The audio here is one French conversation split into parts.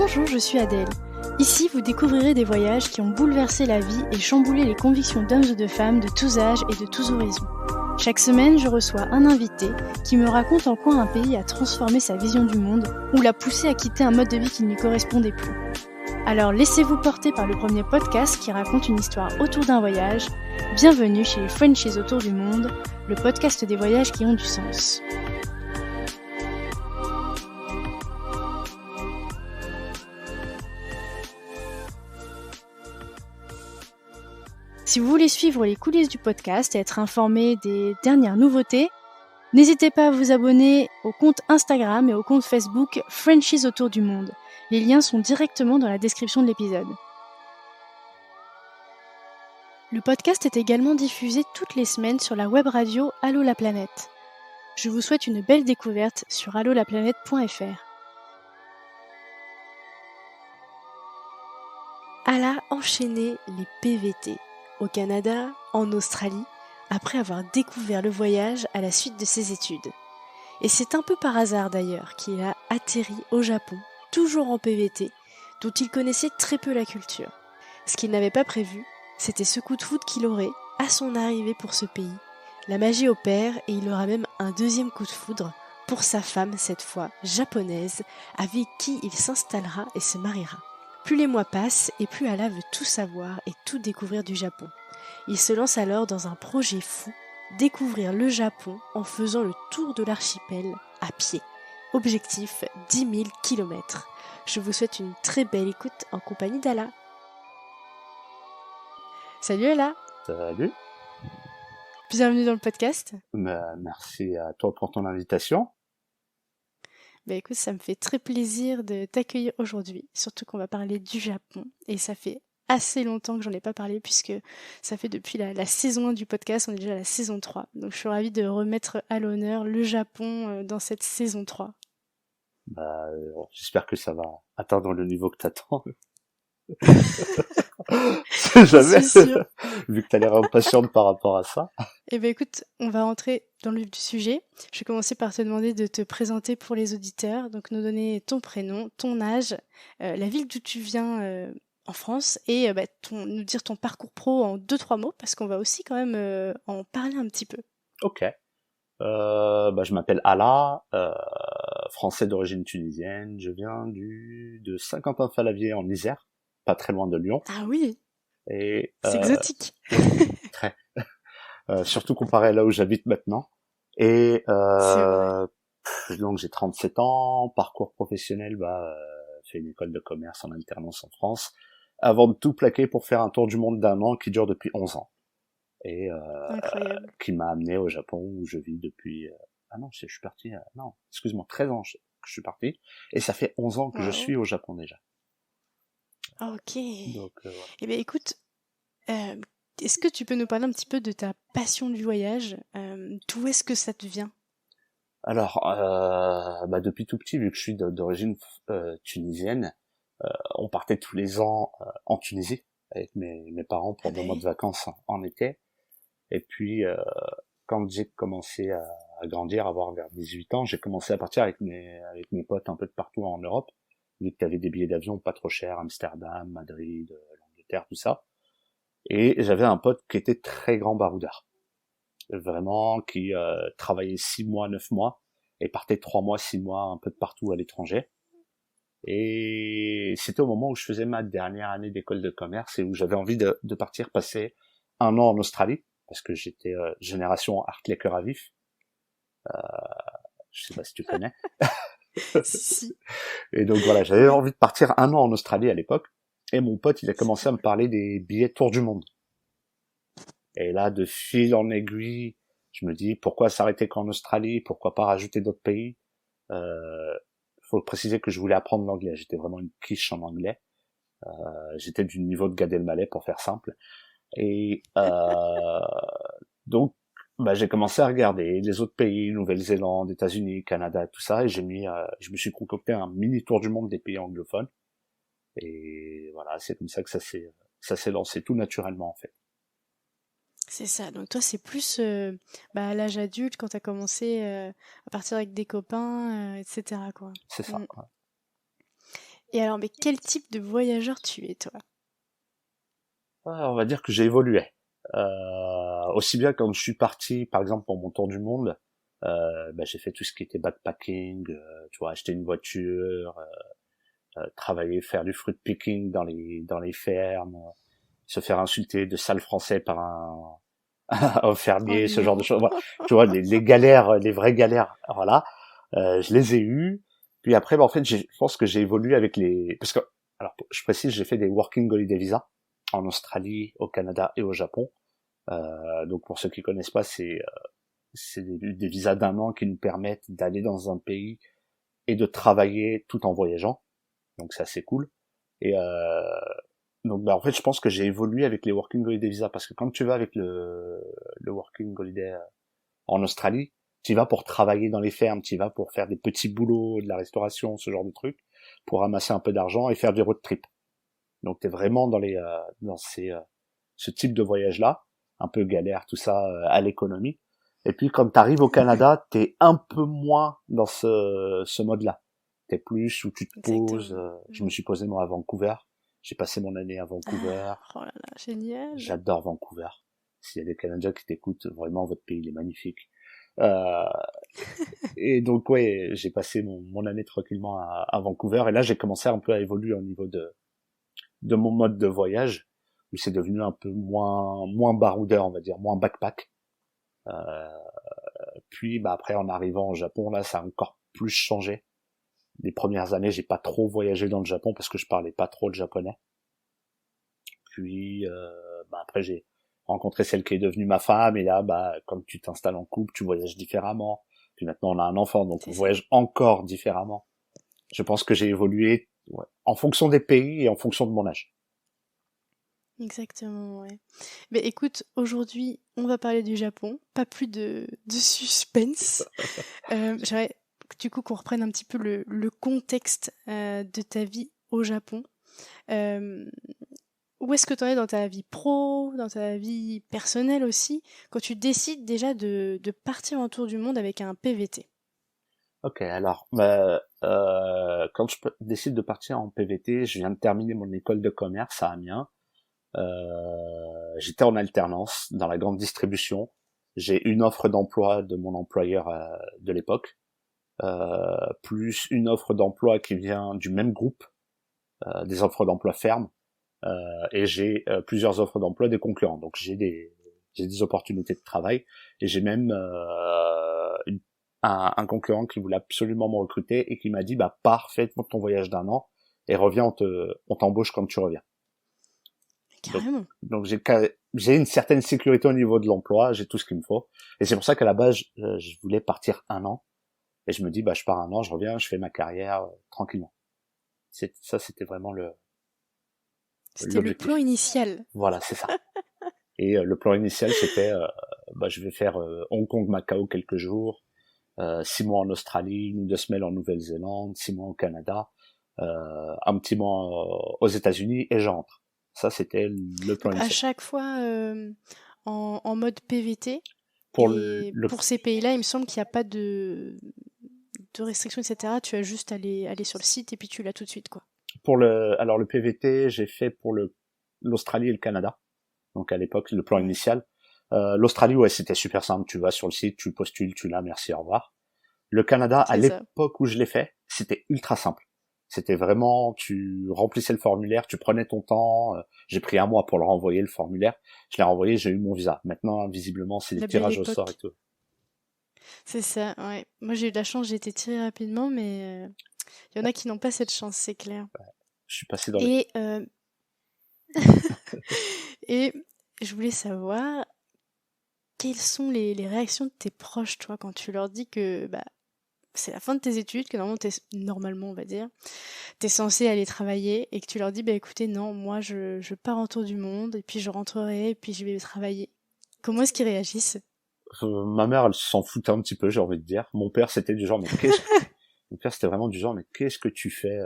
Bonjour, je suis Adèle. Ici, vous découvrirez des voyages qui ont bouleversé la vie et chamboulé les convictions d'hommes et de femmes de tous âges et de tous horizons. Chaque semaine, je reçois un invité qui me raconte en quoi un pays a transformé sa vision du monde ou l'a poussé à quitter un mode de vie qui ne lui correspondait plus. Alors laissez-vous porter par le premier podcast qui raconte une histoire autour d'un voyage. Bienvenue chez les Frenchies autour du monde, le podcast des voyages qui ont du sens. Si vous voulez suivre les coulisses du podcast et être informé des dernières nouveautés, n'hésitez pas à vous abonner au compte Instagram et au compte Facebook Frenchies autour du monde. Les liens sont directement dans la description de l'épisode. Le podcast est également diffusé toutes les semaines sur la web radio Allô la planète. Je vous souhaite une belle découverte sur allolaplanète.fr. Elle a enchaîné les PVT au Canada, en Australie, après avoir découvert le voyage à la suite de ses études. Et c'est un peu par hasard d'ailleurs qu'il a atterri au Japon, toujours en PVT, dont il connaissait très peu la culture. Ce qu'il n'avait pas prévu, c'était ce coup de foudre qu'il aurait à son arrivée pour ce pays. La magie opère et il aura même un deuxième coup de foudre pour sa femme, cette fois japonaise, avec qui il s'installera et se mariera. Plus les mois passent et plus Ala veut tout savoir et tout découvrir du Japon. Il se lance alors dans un projet fou, découvrir le Japon en faisant le tour de l'archipel à pied. Objectif 10 000 km. Je vous souhaite une très belle écoute en compagnie d'Ala. Salut Ala. Salut. Bienvenue dans le podcast. Merci à toi pour ton invitation. Écoute, ça me fait très plaisir de t'accueillir aujourd'hui, surtout qu'on va parler du Japon. Et ça fait assez longtemps que j'en ai pas parlé puisque ça fait depuis la saison 1 du podcast, on est déjà à la saison 3. Donc je suis ravie de remettre à l'honneur le Japon dans cette saison 3. J'espère que ça va atteindre le niveau que t'attends. Jamais, vu que t'as l'air impatiente par rapport à ça. Écoute, on va rentrer dans le vif du sujet. Je vais commencer par te demander de te présenter pour les auditeurs, donc nous donner ton prénom, ton âge, la ville d'où tu viens en France et nous dire ton parcours pro en 2-3 mots, parce qu'on va aussi quand même en parler un petit peu. Ok. Je m'appelle Ala, français d'origine tunisienne. Je viens de Saint-Quentin-Fallavier en Isère, pas très loin de Lyon. Ah oui. Et c'est exotique. Très. Surtout comparé à là où j'habite maintenant. Et donc j'ai 37 ans, parcours professionnel, fait une école de commerce en alternance en France, avant de tout plaquer pour faire un tour du monde d'1 an qui dure depuis 11 ans. Et qui m'a amené au Japon où je vis depuis... je suis parti... 13 ans que je suis parti. Et ça fait 11 ans que je suis au Japon déjà. Ok. Donc, voilà. Écoute, est-ce que tu peux nous parler un petit peu de ta passion du voyage ? D'où est-ce que ça te vient ? Alors, depuis tout petit, vu que je suis d'origine tunisienne, on partait tous les ans en Tunisie avec mes parents pour 2 mois de vacances en été. Et puis, quand j'ai commencé à grandir, à avoir vers 18 ans, j'ai commencé à partir avec mes potes un peu de partout en Europe, vu qu'il y avait des billets d'avion pas trop chers, Amsterdam, Madrid, l'Angleterre, tout ça. Et j'avais un pote qui était très grand baroudeur. Vraiment, qui travaillait 6 mois, 9 mois, et partait 3 mois, 6 mois, un peu de partout à l'étranger. Et c'était au moment où je faisais ma dernière année d'école de commerce et où j'avais envie de partir passer 1 an en Australie, parce que j'étais génération Hartley cœur à vif. Je sais pas si tu connais. Si. Et donc voilà, j'avais envie de partir 1 an en Australie à l'époque, et mon pote, il a commencé à me parler des billets tour du monde. Et là, de fil en aiguille, je me dis, pourquoi s'arrêter qu'en Australie? Pourquoi pas rajouter d'autres pays? Faut préciser que je voulais apprendre l'anglais. J'étais vraiment une quiche en anglais. J'étais du niveau de Gad Elmaleh, pour faire simple. Et donc, j'ai commencé à regarder les autres pays, Nouvelle-Zélande, États-Unis, Canada, tout ça, et je me suis concocté un mini tour du monde des pays anglophones. Et voilà, c'est comme ça que ça s'est lancé tout naturellement, en fait. C'est ça. Donc toi, c'est plus à l'âge adulte, quand tu as commencé à partir avec des copains, etc. quoi. C'est ça. Ouais. Et alors, mais quel type de voyageur tu es, toi? On va dire que j'ai évolué. Aussi bien quand je suis parti, par exemple, pour mon tour du monde, j'ai fait tout ce qui était backpacking, tu vois, acheter une voiture, travailler, faire du fruit picking dans les fermes, se faire insulter de sale français par un Oh fermier, ce genre de non. choses. Voilà. Tu vois, les galères, les vraies galères, voilà. Je les ai eues. Puis après, en fait, je pense que j'ai évolué avec les... Parce que, alors, je précise, j'ai fait des Working Holiday Visa en Australie, au Canada et au Japon. Donc, pour ceux qui connaissent pas, c'est des visas d'un an qui nous permettent d'aller dans un pays et de travailler tout en voyageant. Donc, c'est assez cool. Et donc, en fait, je pense que j'ai évolué avec les Working Holiday Visa parce que quand tu vas avec le Working Holiday en Australie, tu y vas pour travailler dans les fermes, tu y vas pour faire des petits boulots, de la restauration, ce genre de trucs, pour ramasser un peu d'argent et faire du road trip. Donc, t'es vraiment dans ce type de voyage-là, un peu galère, tout ça, à l'économie. Et puis, quand t'arrives au Canada, t'es un peu moins dans ce mode-là. T'es plus où tu te poses. Exactement. Je me suis posé moi à Vancouver. J'ai passé mon année à Vancouver. Ah, oh là là, génial. J'adore Vancouver. S'il y a des Canadiens qui t'écoutent, vraiment votre pays il est magnifique. Euh, et donc ouais, j'ai passé mon année tranquillement à Vancouver et là j'ai commencé un peu à évoluer au niveau de mon mode de voyage où c'est devenu un peu moins baroudeur on va dire, moins backpack. Euh, Puis après en arrivant au Japon là ça a encore plus changé. Les premières années j'ai pas trop voyagé dans le Japon parce que je parlais pas trop le japonais. Puis après j'ai rencontré celle qui est devenue ma femme et là comme tu t'installes en couple tu voyages différemment. Puis maintenant on a un enfant donc on C'est ça. voyage encore différemment. Je pense que j'ai évolué en fonction des pays et en fonction de mon âge. Exactement, ouais. Mais écoute, aujourd'hui, on va parler du Japon. Pas plus de suspense. J'aimerais du coup qu'on reprenne un petit peu le contexte de ta vie au Japon. Euh, Où est-ce que tu en es dans ta vie pro, dans ta vie personnelle aussi, quand tu décides déjà de partir en tour du monde avec un PVT? Ok, alors quand décide de partir en PVT, je viens de terminer mon école de commerce à Amiens. J'étais en alternance dans la grande distribution. J'ai une offre d'emploi de mon employeur de l'époque, plus une offre d'emploi qui vient du même groupe, des offres d'emploi fermes, et j'ai plusieurs offres d'emploi des concurrents. Donc j'ai des opportunités de travail et j'ai même un concurrent qui voulait absolument me recruter et qui m'a dit pars, fais ton voyage d'un an et reviens, on t'embauche quand tu reviens. Donc, Carrément. donc j'ai une certaine sécurité au niveau de l'emploi, j'ai tout ce qu'il me faut. Et c'est pour ça qu'à la base, je voulais partir un an. Et je me dis, je pars un an, je reviens, je fais ma carrière tranquillement. Ça, c'était vraiment C'était le plan l'objectif. initial. Voilà, c'est ça. Et le plan initial, c'était, je vais faire Hong Kong, Macao quelques jours, 6 mois en Australie, 2 semaines en Nouvelle-Zélande, 6 mois au Canada, un petit mois aux États-Unis et je rentre. Ça, c'était le plan Donc à initial. chaque fois en mode PVT. Pour Et pour ces pays-là, il me semble qu'il n'y a pas de restrictions, etc. Tu as juste à aller sur le site et puis tu l'as tout de suite, quoi. alors le PVT, j'ai fait pour l'Australie et le Canada. Donc à l'époque, le plan Ouais, initial. L'Australie, ouais, c'était super simple. Tu vas sur le site, tu postules, tu l'as, merci, au revoir. Le Canada, à c'est ça. l'époque où je l'ai fait, c'était ultra simple. C'était vraiment, tu remplissais le formulaire, tu prenais ton temps. J'ai pris un mois pour le renvoyer, le formulaire. Je l'ai renvoyé, j'ai eu mon visa. Maintenant, visiblement, c'est des La belle tirages au sort et époque. tout. C'est ça, ouais. Moi, j'ai eu de la chance, j'ai été tirée rapidement, mais il y en a qui n'ont pas cette chance, c'est clair. Je suis passé dans les... Et, et je voulais savoir quelles sont les réactions de tes proches, toi, quand tu leur dis que c'est la fin de tes études, que normalement, on va dire, t'es censé aller travailler et que tu leur dis, écoutez, non, moi, je pars en tour du monde et puis je rentrerai et puis je vais travailler. Comment est-ce qu'ils réagissent? Ma mère, elle s'en foutait un petit peu, j'ai envie de dire. Mon père, c'était du genre, mon père, c'était vraiment du genre, mais qu'est-ce que tu fais?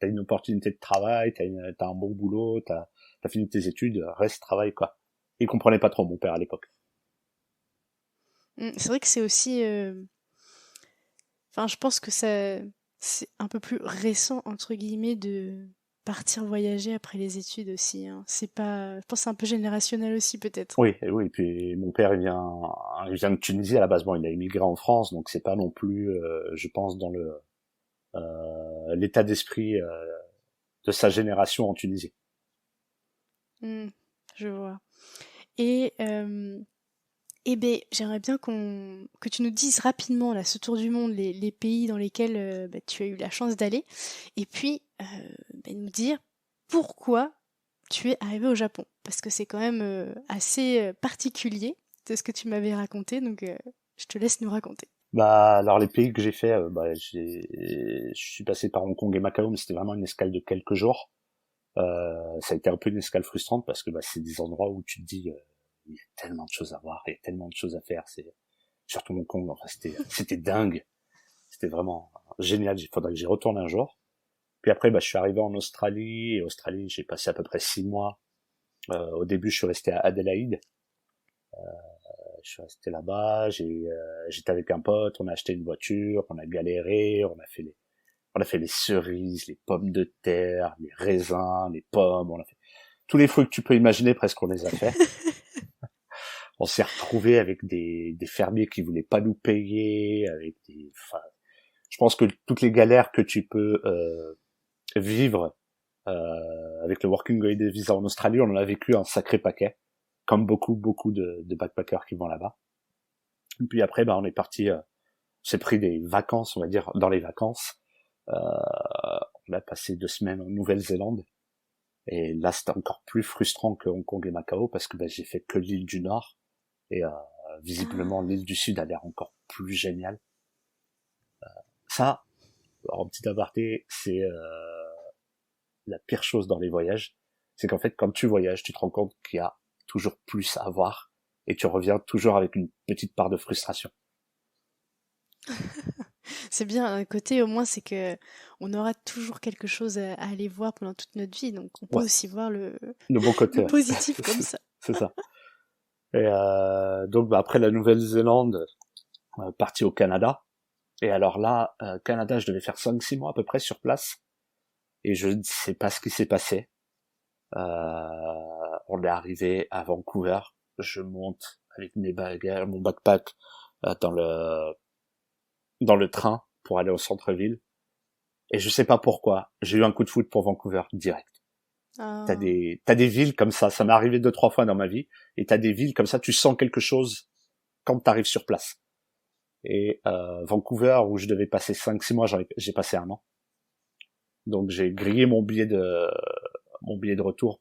T'as une opportunité de travail, t'as un bon boulot, t'as fini tes études, reste, travaille, quoi. Il comprenait pas trop, mon père, à l'époque. C'est vrai que c'est aussi... Enfin, je pense que ça... c'est un peu plus récent, entre guillemets, de partir voyager après les études aussi, hein. C'est pas, je pense que c'est un peu générationnel aussi, peut-être. Oui, et oui. Puis mon père, il vient de Tunisie à la base. Bon, il a immigré en France, donc c'est pas non plus, je pense, dans le l'état d'esprit de sa génération en Tunisie. Hmm, je vois. Et, ben, j'aimerais bien que tu nous dises rapidement, là, ce tour du monde, les pays dans lesquels bah, tu as eu la chance d'aller, et puis bah, nous dire pourquoi tu es arrivé au Japon. Parce que c'est quand même assez particulier de ce que tu m'avais raconté, donc je te laisse nous raconter. Bah, alors les pays que j'ai fait, je suis passé par Hong Kong et Macao, mais c'était vraiment une escale de quelques jours. Ça a été un peu une escale frustrante parce que bah, c'est des endroits où tu te dis, il y a tellement de choses à voir, il y a tellement de choses à faire. C'est surtout Hong Kong, enfin c'était dingue, c'était vraiment génial. Il faudrait que j'y retourne un jour. Puis après, bah, je suis arrivé en Australie. Et Australie, j'ai passé à peu près 6 mois. Au début, je suis resté à Adélaïde. Je suis resté là-bas. J'étais avec un pote. On a acheté une voiture. On a galéré. On a fait les cerises, les pommes de terre, les raisins, les pommes. On a fait tous les fruits que tu peux imaginer. Presque on les a fait. On s'est retrouvé avec des fermiers qui voulaient pas nous payer. Enfin, je pense que toutes les galères que tu peux vivre avec le Working Holiday Visa en Australie, on en a vécu un sacré paquet, comme beaucoup de backpackers qui vont là-bas. Et puis après, bah, on est parti, on s'est pris des vacances, on va dire, dans les vacances. On a passé 2 semaines en Nouvelle-Zélande. Et là, c'était encore plus frustrant que Hong Kong et Macao parce que bah, j'ai fait que l'île du Nord. Et visiblement, Ah, l'île du Sud a l'air encore plus géniale. Ça, en petit aparté, c'est la pire chose dans les voyages, c'est qu'en fait, quand tu voyages, tu te rends compte qu'il y a toujours plus à voir et tu reviens toujours avec une petite part de frustration. c'est bien, d'un côté au moins c'est que on aura toujours quelque chose à aller voir pendant toute notre vie, donc on peut Ouais, aussi voir le bon côté, le ouais. positif comme ça. C'est ça. Et donc, bah, après la Nouvelle-Zélande, parti au Canada. Et alors là, Canada, je devais faire 5-6 mois à peu près sur place. Et je ne sais pas ce qui s'est passé. On est arrivé à Vancouver. Je monte avec mes bagages, mon backpack dans le train pour aller au centre-ville. Et je sais pas pourquoi, j'ai eu un coup de foudre pour Vancouver direct. Ah. T'as des villes comme ça m'est arrivé 2-3 fois dans ma vie, et t'as des villes comme ça, tu sens quelque chose quand t'arrives sur place. Et Vancouver, où je devais passer 5-6 mois, j'ai passé 1 an. Donc j'ai grillé mon billet de retour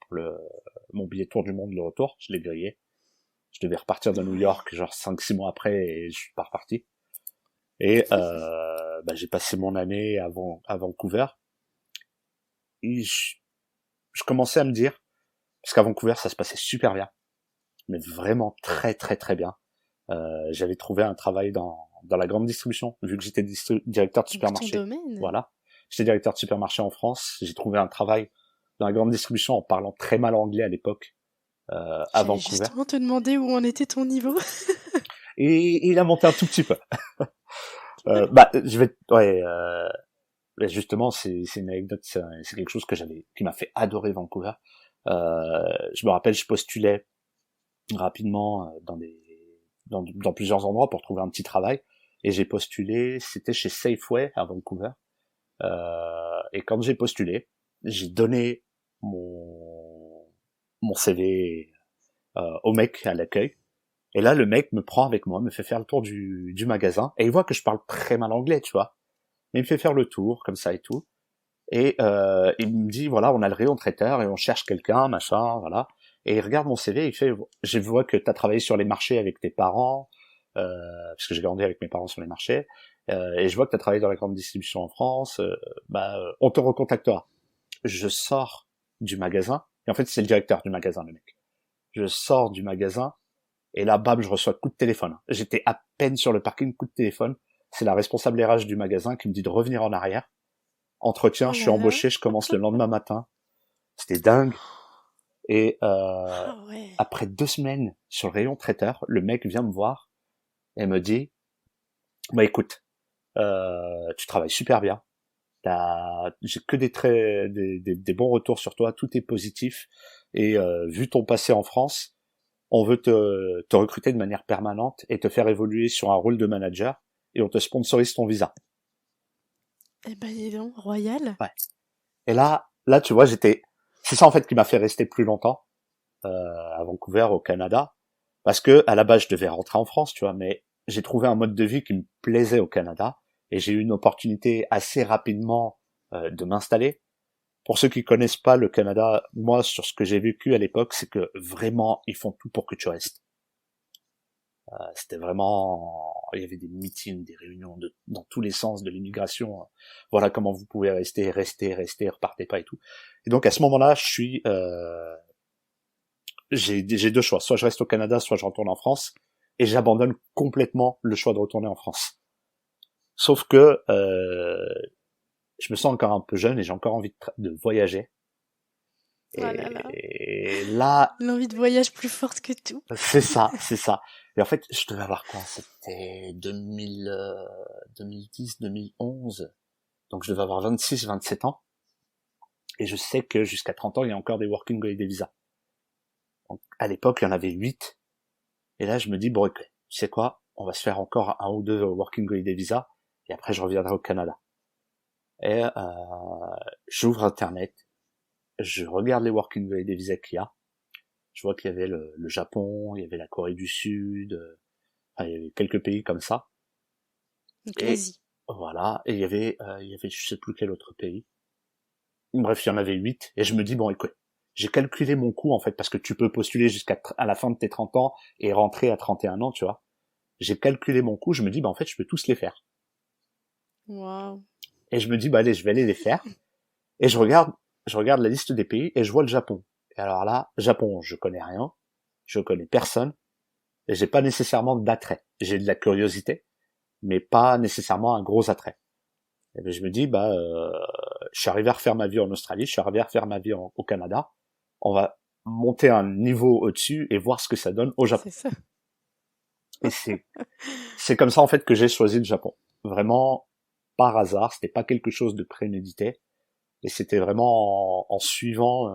mon billet tour du monde le retour, je l'ai grillé. Je devais repartir de New Ouais. York genre 5-6 mois après et je suis pas reparti. Et bah, j'ai passé mon année à Vancouver. Et je commençais à me dire, parce qu'à Vancouver ça se passait super bien, mais vraiment très bien. J'avais trouvé un travail dans la grande distribution, vu que j'étais directeur de Donc ton supermarché. domaine. Voilà. J'étais directeur de supermarché en France. J'ai trouvé un travail dans la grande distribution en parlant très mal anglais à l'époque, à J'allais Vancouver. justement te demander où en était ton niveau. Et il a monté un tout petit peu. Bah, ouais, mais justement, c'est une anecdote, c'est quelque chose qui m'a fait adorer Vancouver. Je me rappelle, je postulais rapidement dans plusieurs endroits pour trouver un petit travail. Et j'ai postulé, c'était chez Safeway à Vancouver. Et quand j'ai postulé, j'ai donné mon, mon CV au mec à l'accueil. Et là, le mec me prend avec moi, me fait faire le tour du magasin. Et il voit que je parle très mal anglais, tu vois. Mais il me fait faire le tour, comme ça et tout. Et il me dit, voilà, on a le rayon traiteur et on cherche quelqu'un, machin, voilà. Et il regarde mon CV, il fait, je vois que tu as travaillé sur les marchés avec tes parents, parce que j'ai grandi avec mes parents sur les marchés, et je vois que tu as travaillé dans la grande distribution en France, on te recontactera. Je sors du magasin, et en fait c'est le directeur du magasin, le mec. Je sors du magasin, et là, bam, je reçois coup de téléphone. J'étais à peine sur le parking, coup de téléphone. C'est la responsable RH du magasin qui me dit de revenir en arrière. Entretien, Oh je suis là là. embauché, je commence le lendemain matin. C'était dingue. Et Ah ouais. après 2 semaines sur le rayon traiteur, le mec vient me voir et me dit, bah écoute, tu travailles super bien. J'ai que des bons retours sur toi, tout est positif. Et vu ton passé en France, on veut te recruter de manière permanente et te faire évoluer sur un rôle de manager, et on te sponsorise ton visa. Eh ben, dis donc, royal. Ouais. Et là, tu vois, c'est ça en fait qui m'a fait rester plus longtemps à Vancouver, au Canada, parce que à la base je devais rentrer en France, tu vois, mais j'ai trouvé un mode de vie qui me plaisait au Canada, et j'ai eu une opportunité assez rapidement de m'installer. Pour ceux qui connaissent pas le Canada, moi, sur ce que j'ai vécu à l'époque, c'est que vraiment, ils font tout pour que tu restes. C'était vraiment, il y avait des meetings, des réunions dans tous les sens de l'immigration. Voilà comment vous pouvez rester, repartez pas et tout. Et donc à ce moment-là, j'ai deux choix. Soit je reste au Canada, soit je retourne en France. Et j'abandonne complètement le choix de retourner en France. Sauf que je me sens encore un peu jeune et j'ai encore envie de voyager. Oh là là. Et là, L'envie de voyage plus forte que tout. c'est ça. Et en fait, je devais avoir quoi? C'était 2010, 2011. Donc je devais avoir 26, 27 ans. Et je sais que jusqu'à 30 ans, il y a encore des working holiday visas. Donc, à l'époque, il y en avait 8. Et là, je me dis, bon, ok, tu sais quoi? On va se faire encore un ou deux working holiday visas. Et après, je reviendrai au Canada. Et j'ouvre Internet. Je regarde les working holiday visas qu'il y a. Je vois qu'il y avait le Japon, il y avait la Corée du Sud, enfin, il y avait quelques pays comme ça. Donc Et l'Asie. voilà, et il y avait je sais plus quel autre pays. Bref, il y en avait 8, et je me dis, bon, écoute, j'ai calculé mon coût, en fait, parce que tu peux postuler jusqu'à à la fin de tes 30 ans et rentrer à 31 ans, tu vois. J'ai calculé mon coût, je me dis, bah, en fait, je peux tous les faire. Waouh. Et je me dis, bah, allez, je vais aller les faire. Et je regarde la liste des pays, et je vois le Japon. Et alors là, Japon, je connais rien, je connais personne, et j'ai pas nécessairement d'attrait. J'ai de la curiosité, mais pas nécessairement un gros attrait. Et bien, je me dis, bah, je suis arrivé à refaire ma vie en Australie, je suis arrivé à refaire ma vie au Canada. On va monter un niveau au-dessus et voir ce que ça donne au Japon. C'est ça. Et c'est comme ça en fait que j'ai choisi le Japon. Vraiment par hasard, c'était pas quelque chose de prémédité, et c'était vraiment en suivant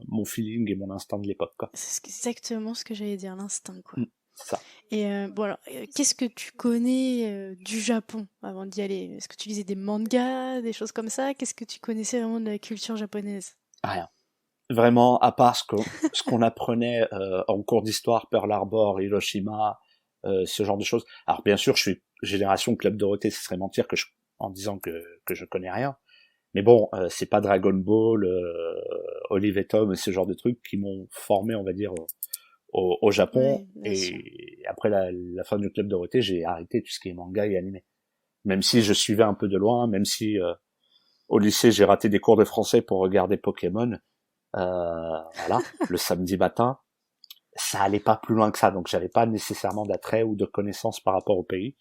mon feeling et mon instinct de l'époque, quoi. C'est exactement ce que j'allais dire, l'instinct, quoi. C'est ça. Et bon alors, qu'est-ce que tu connais du Japon avant d'y aller? Est-ce que tu lisais des mangas, des choses comme ça? Qu'est-ce que tu connaissais vraiment de la culture japonaise? Rien. Vraiment, à part ce qu'on apprenait en cours d'histoire, Pearl Harbor, Hiroshima, ce genre de choses. Alors bien sûr, je suis génération Club Dorothée, ce serait mentir en disant que je connais rien. Mais bon, c'est pas Dragon Ball, Olive et Tom, ce genre de trucs qui m'ont formé, on va dire, au Japon. Oui, bien sûr. Et après la fin du Club Dorothée, j'ai arrêté tout ce qui est manga et animé. Même si je suivais un peu de loin, même si au lycée j'ai raté des cours de français pour regarder Pokémon, voilà, le samedi matin, ça allait pas plus loin que ça, donc j'avais pas nécessairement d'attrait ou de connaissances par rapport au pays,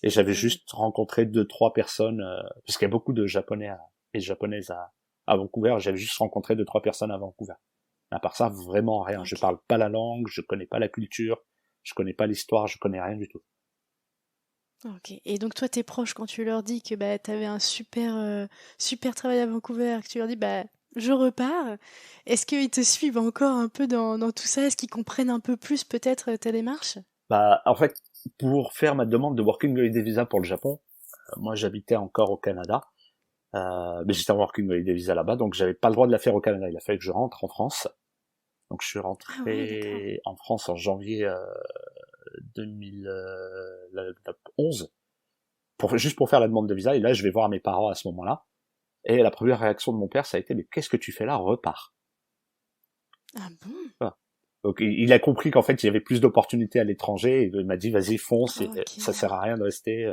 et j'avais Mhm. juste rencontré 2, 3 personnes, parce qu'il y a beaucoup de Japonais et de Japonaises à Vancouver, j'avais juste rencontré 2, 3 personnes à Vancouver. À part ça, vraiment rien. Je Ok. parle pas la langue, je connais pas la culture, je connais pas l'histoire, je connais rien du tout. Ok. Et donc toi, tes proches, quand tu leur dis que bah, tu avais un super travail à Vancouver, que tu leur dis bah, je repars, est-ce qu'ils te suivent encore un peu dans tout ça? Est-ce qu'ils comprennent un peu plus peut-être ta démarche? Bah, en fait, pour faire ma demande de Working Holiday Visa pour le Japon, moi j'habitais encore au Canada, mais j'étais en Working Holiday Visa là-bas, donc j'avais pas le droit de la faire au Canada. Il a fallu que je rentre en France. Donc je suis Ah ouais, d'accord. rentré en France en janvier 2011, juste pour faire la demande de visa. Et là, je vais voir mes parents à ce moment-là. Et la première réaction de mon père, ça a été, mais qu'est-ce que tu fais là? Repars. Ah bon? Voilà. Donc il a compris qu'en fait, il y avait plus d'opportunités à l'étranger. Et il m'a dit, vas-y, fonce. Ok. Ça sert à rien de rester.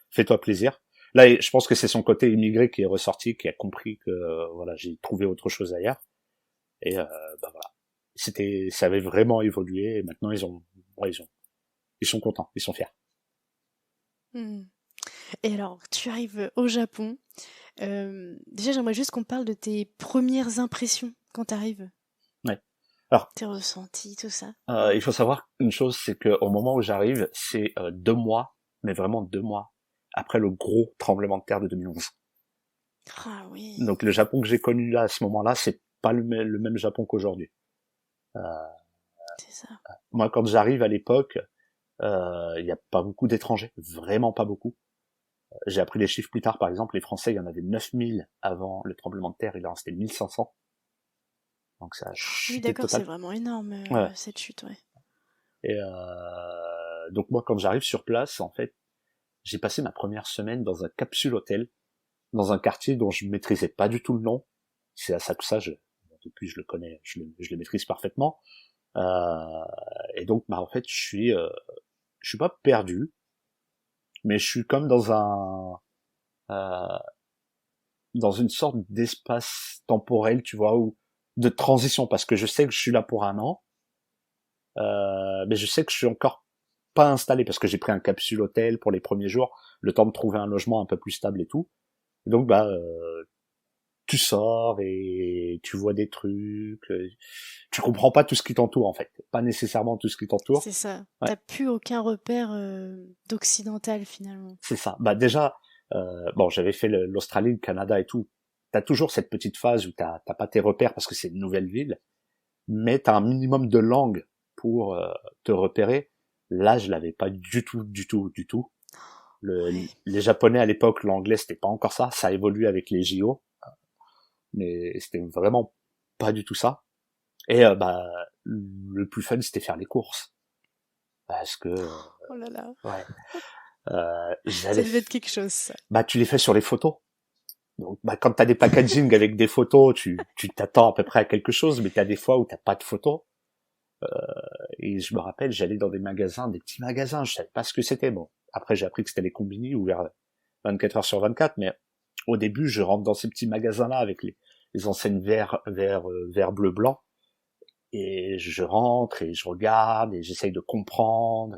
Fais-toi plaisir. Là, je pense que c'est son côté immigré qui est ressorti, qui a compris que voilà, j'ai trouvé autre chose ailleurs. Et bah voilà, ça avait vraiment évolué. Et maintenant, ils sont contents, ils sont fiers. Hmm. Et alors, tu arrives au Japon. Déjà, j'aimerais juste qu'on parle de tes premières impressions quand tu arrives, Ouais. Alors, tes ressentis, tout ça. il faut savoir une chose, c'est que au moment où j'arrive, c'est 2 mois, mais vraiment 2 mois après le gros tremblement de terre de 2011. Ah oui, Donc le Japon que j'ai connu là à ce moment-là, c'est pas le même Japon qu'aujourd'hui. Euh, c'est ça. Moi, quand j'arrive à l'époque, il y a pas beaucoup d'étrangers, vraiment pas beaucoup. J'ai appris les chiffres plus tard, par exemple, les Français, il y en avait 9000 avant le tremblement de terre, il en restait 1500. Donc ça a Oui, chuté d'accord, c'est total. vraiment énorme, Ouais. cette chute, ouais. Et donc moi, quand j'arrive sur place, en fait, j'ai passé ma première semaine dans un capsule hôtel, dans un quartier dont je maîtrisais pas du tout le nom. C'est à Asakusa, depuis je le connais, je le maîtrise parfaitement. Et donc, bah en fait, je suis pas perdu, mais je suis comme euh, dans une sorte d'espace temporel, tu vois, ou de transition, parce que je sais que je suis là pour un an, mais je sais que je suis encore pas installé, parce que j'ai pris un capsule hôtel pour les premiers jours, le temps de trouver un logement un peu plus stable et tout. Et donc, bah, tu sors et tu vois des trucs, tu comprends pas tout ce qui t'entoure, en fait. Pas nécessairement tout ce qui t'entoure. C'est ça. Ouais, T'as plus aucun repère d'occidental finalement. c'est ça. Bah, déjà, bon, j'avais fait l'Australie, le Canada et tout. T'as toujours cette petite phase où t'as pas tes repères parce que c'est une nouvelle ville, mais t'as un minimum de langue pour te repérer. Là, je l'avais pas du tout, du tout, du tout. Ouais. Les Japonais à l'époque, l'anglais c'était pas encore ça. Ça a évolué avec les JO, mais c'était vraiment pas du tout ça. Et bah, le plus fun c'était faire les courses parce que Oh là là. ouais, Ça devait être quelque chose, ça. bah tu les fais sur les photos. Donc, bah, quand t'as des packaging avec des photos, tu t'attends à peu près à quelque chose, mais t'as des fois où t'as pas de photos. Et je me rappelle, j'allais dans des magasins, des petits magasins, je savais pas ce que c'était. Bon, après j'ai appris que c'était les combini ouverts 24 heures sur 24, mais au début, je rentre dans ces petits magasins-là avec les enseignes vert, bleu, blanc, et je rentre et je regarde et j'essaye de comprendre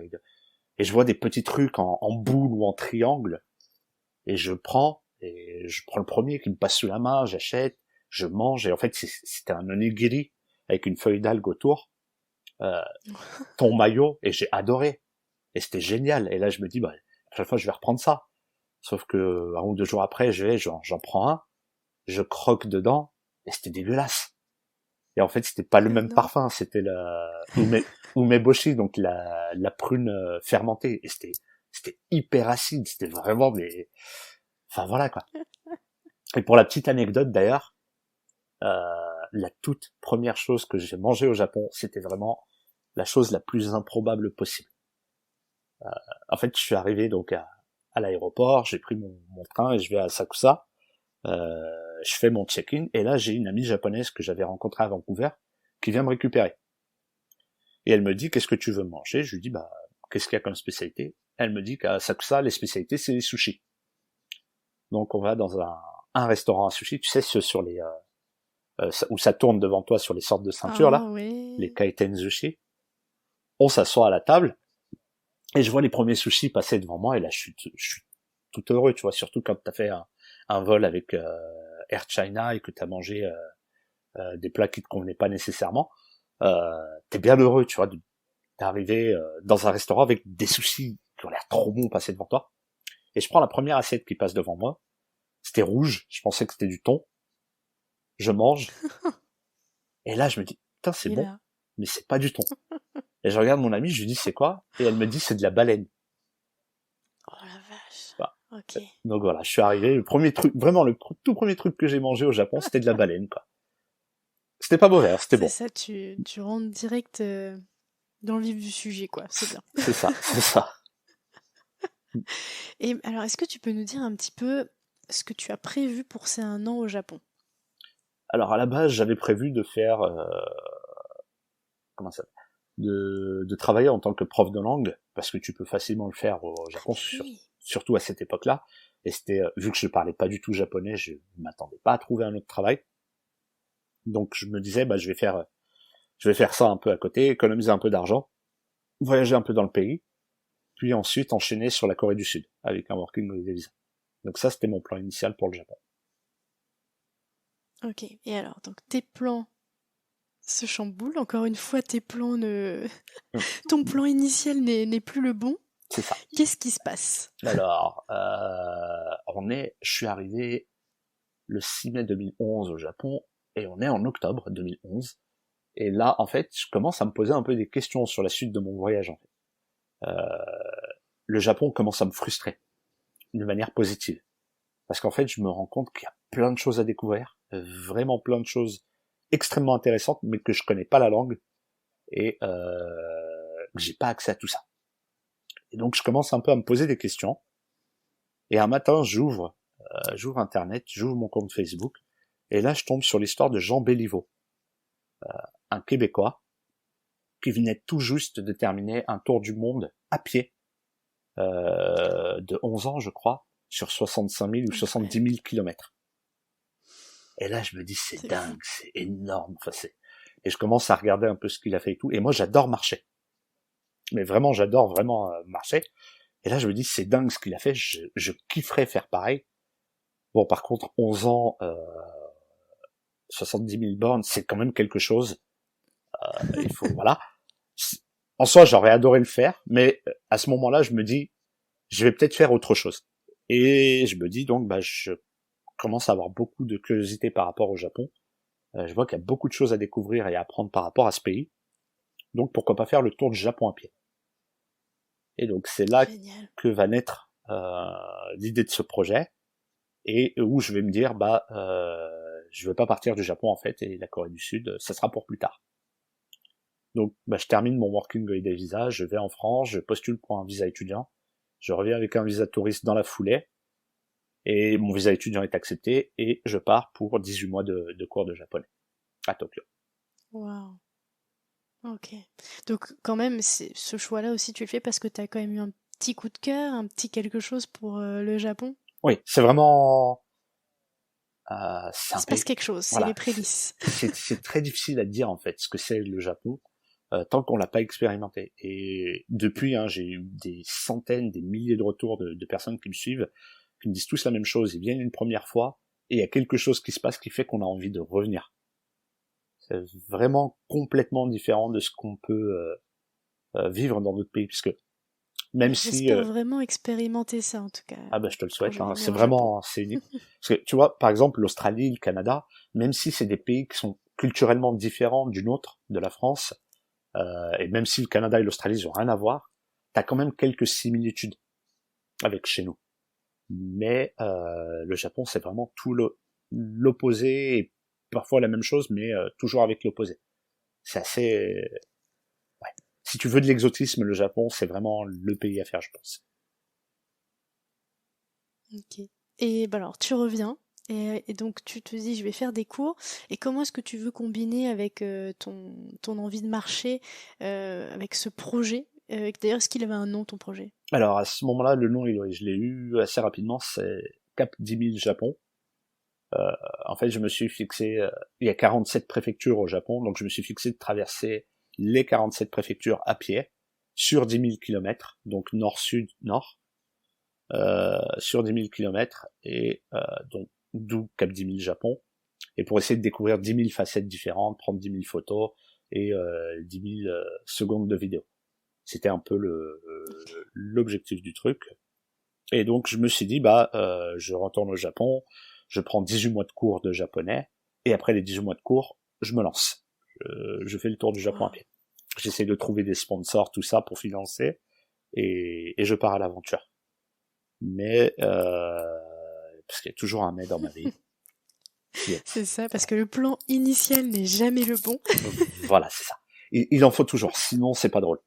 et je vois des petits trucs en boule ou en triangle et je prends le premier qui me passe sous la main, j'achète, je mange et en fait c'était un onigiri avec une feuille d'algue autour, euh, ton maillot et j'ai adoré et c'était génial et là je me dis bah à chaque fois je vais reprendre ça, sauf que un ou deux jours après j'en prends un, je croque dedans et c'était dégueulasse et en fait c'était pas le même Non. parfum, c'était la umeboshi, donc la prune fermentée et c'était hyper acide, c'était vraiment des enfin voilà quoi. Et pour la petite anecdote d'ailleurs, la toute première chose que j'ai mangée au Japon, c'était vraiment la chose la plus improbable possible. En fait, je suis arrivé donc à l'aéroport, j'ai pris mon train et je vais à Asakusa. Je fais mon check-in et là j'ai une amie japonaise que j'avais rencontrée à Vancouver qui vient me récupérer. Et elle me dit qu'est-ce que tu veux manger? Je lui dis bah qu'est-ce qu'il y a comme spécialité? Elle me dit qu'à Asakusa les spécialités c'est les sushis. Donc on va dans un restaurant à sushi, tu sais ceux sur les où ça tourne devant toi sur les sortes de ceintures Ah là, les ouais. kaiten sushi. On s'assoit à la table et je vois les premiers sushis passer devant moi et là je suis tout heureux, tu vois, surtout quand t'as fait un vol avec Air China et que t'as mangé des plats qui te convenaient pas nécessairement. T'es bien heureux, tu vois, d'arriver dans un restaurant avec des sushis qui ont l'air trop bons passer devant toi. Et je prends la première assiette qui passe devant moi. C'était rouge, je pensais que c'était du thon. Je mange et là je me dis putain c'est Et bon, là. mais c'est pas du thon. Et je regarde mon amie, je lui dis c'est quoi? Et elle me dit c'est de la baleine. Oh la vache. Voilà. Ok. Donc voilà, je suis arrivé, le premier truc, vraiment tout premier truc que j'ai mangé au Japon, c'était de la baleine, quoi. C'était pas mauvais, hein, c'était C'est bon. ça, tu rentres direct dans le vif du sujet, quoi. C'est bien. C'est ça, c'est ça. Et alors, est-ce que tu peux nous dire un petit peu ce que tu as prévu pour ces un an au Japon? Alors à la base, j'avais prévu de faire, comment ça, de travailler en tant que prof de langue, parce que tu peux facilement le faire au Ah Japon, mais oui. surtout à cette époque-là. Et c'était, vu que je parlais pas du tout japonais, je m'attendais pas à trouver un autre travail. Donc je me disais, bah je vais faire ça un peu à côté, économiser un peu d'argent, voyager un peu dans le pays, puis ensuite enchaîner sur la Corée du Sud avec un working holiday visa. Donc ça, c'était mon plan initial pour le Japon. Ok. Et alors, donc tes plans se chamboulent. Encore une fois, tes plans ne... Hmm. ton plan initial n'est plus le bon. C'est ça. Qu'est-ce qui se passe? Alors, je suis arrivé le 6 mai 2011 au Japon, et on est en octobre 2011. Et là, en fait, je commence à me poser un peu des questions sur la suite de mon voyage, en fait. Le Japon commence à me frustrer, de manière positive. Parce qu'en fait, je me rends compte qu'il y a plein de choses à découvrir, vraiment plein de choses extrêmement intéressantes, mais que je connais pas la langue, et j'ai pas accès à tout ça. Et donc, je commence un peu à me poser des questions, et un matin, j'ouvre Internet, j'ouvre mon compte Facebook, et là, je tombe sur l'histoire de Jean Béliveau, un Québécois, qui venait tout juste de terminer un tour du monde à pied, de 11 ans, je crois, sur 65 000 ou 70 000 kilomètres. Et là, je me dis, c'est dingue, c'est énorme. Enfin, et je commence à regarder un peu ce qu'il a fait et tout. Et moi, j'adore marcher. Mais vraiment, j'adore vraiment marcher. Et là, je me dis, c'est dingue ce qu'il a fait. Je kifferais faire pareil. Bon, par contre, 11 ans, 70 000 bornes, c'est quand même quelque chose. Il faut, voilà. En soi, j'aurais adoré le faire, mais à ce moment-là, je me dis, je vais peut-être faire autre chose. Et je me dis donc, je commence à avoir beaucoup de curiosité par rapport au Japon. Je vois qu'il y a beaucoup de choses à découvrir et à apprendre par rapport à ce pays. Donc pourquoi pas faire le tour du Japon à pied. Et donc c'est là que va naître l'idée de ce projet, et où je vais me dire, je vais pas partir du Japon en fait, et la Corée du Sud, ça sera pour plus tard. Donc je termine mon Working Holiday Visa, je vais en France, je postule pour un visa étudiant, je reviens avec un visa touriste dans la foulée, et mon visa étudiant est accepté, et je pars pour 18 mois de cours de japonais à Tokyo. Waouh. Ok. Donc quand même, ce choix-là aussi, tu le fais parce que tu as quand même eu un petit coup de cœur, un petit quelque chose pour le Japon? Oui, c'est vraiment... Il se passe quelque chose, c'est voilà, les prémices. c'est très difficile à dire en fait ce que c'est le Japon, tant qu'on l'a pas expérimenté. Et depuis, j'ai eu des centaines, des milliers de retours de personnes qui me suivent, qui me disent tous la même chose. Ils viennent une première fois, et il y a quelque chose qui se passe qui fait qu'on a envie de revenir. C'est vraiment complètement différent de ce qu'on peut vivre dans d'autres pays, puisque même si... J'espère vraiment expérimenter ça en tout cas. Ah je te le souhaite, c'est Japon. vraiment... c'est unique. Parce que tu vois, par exemple, l'Australie, le Canada, même si c'est des pays qui sont culturellement différents d'une autre, de la France, et même si le Canada et l'Australie ils ont rien à voir, t'as quand même quelques similitudes avec chez nous. Mais le Japon, c'est vraiment tout l'opposé, et parfois la même chose, mais toujours avec l'opposé. C'est assez... Ouais. Si tu veux de l'exotisme, le Japon, c'est vraiment le pays à faire, je pense. Ok. Et alors, tu reviens, et donc tu te dis, je vais faire des cours, et comment est-ce que tu veux combiner avec ton envie de marcher, avec ce projet? D'ailleurs, est-ce qu'il avait un nom, ton projet? Alors, à ce moment-là, le nom, je l'ai eu assez rapidement, c'est Cap 10 000 Japon. En fait, je me suis fixé, il y a 47 préfectures au Japon, donc je me suis fixé de traverser les 47 préfectures à pied, sur 10 000 kilomètres, donc nord-sud-nord, sur 10 000 kilomètres, et donc d'où Cap 10 000 Japon, et pour essayer de découvrir 10 000 facettes différentes, prendre 10 000 photos, et 10 000 secondes de vidéo. C'était un peu l'objectif du truc. Et donc je me suis dit, je retourne au Japon, je prends 18 mois de cours de japonais, et après les 18 mois de cours, je me lance. Je fais le tour du Japon à pied. J'essaie de trouver des sponsors, tout ça, pour financer, et je pars à l'aventure. Mais, parce qu'il y a toujours un mais dans ma vie. C'est ça, parce que le plan initial n'est jamais le bon. Voilà, c'est ça. Il en faut toujours, sinon c'est pas drôle.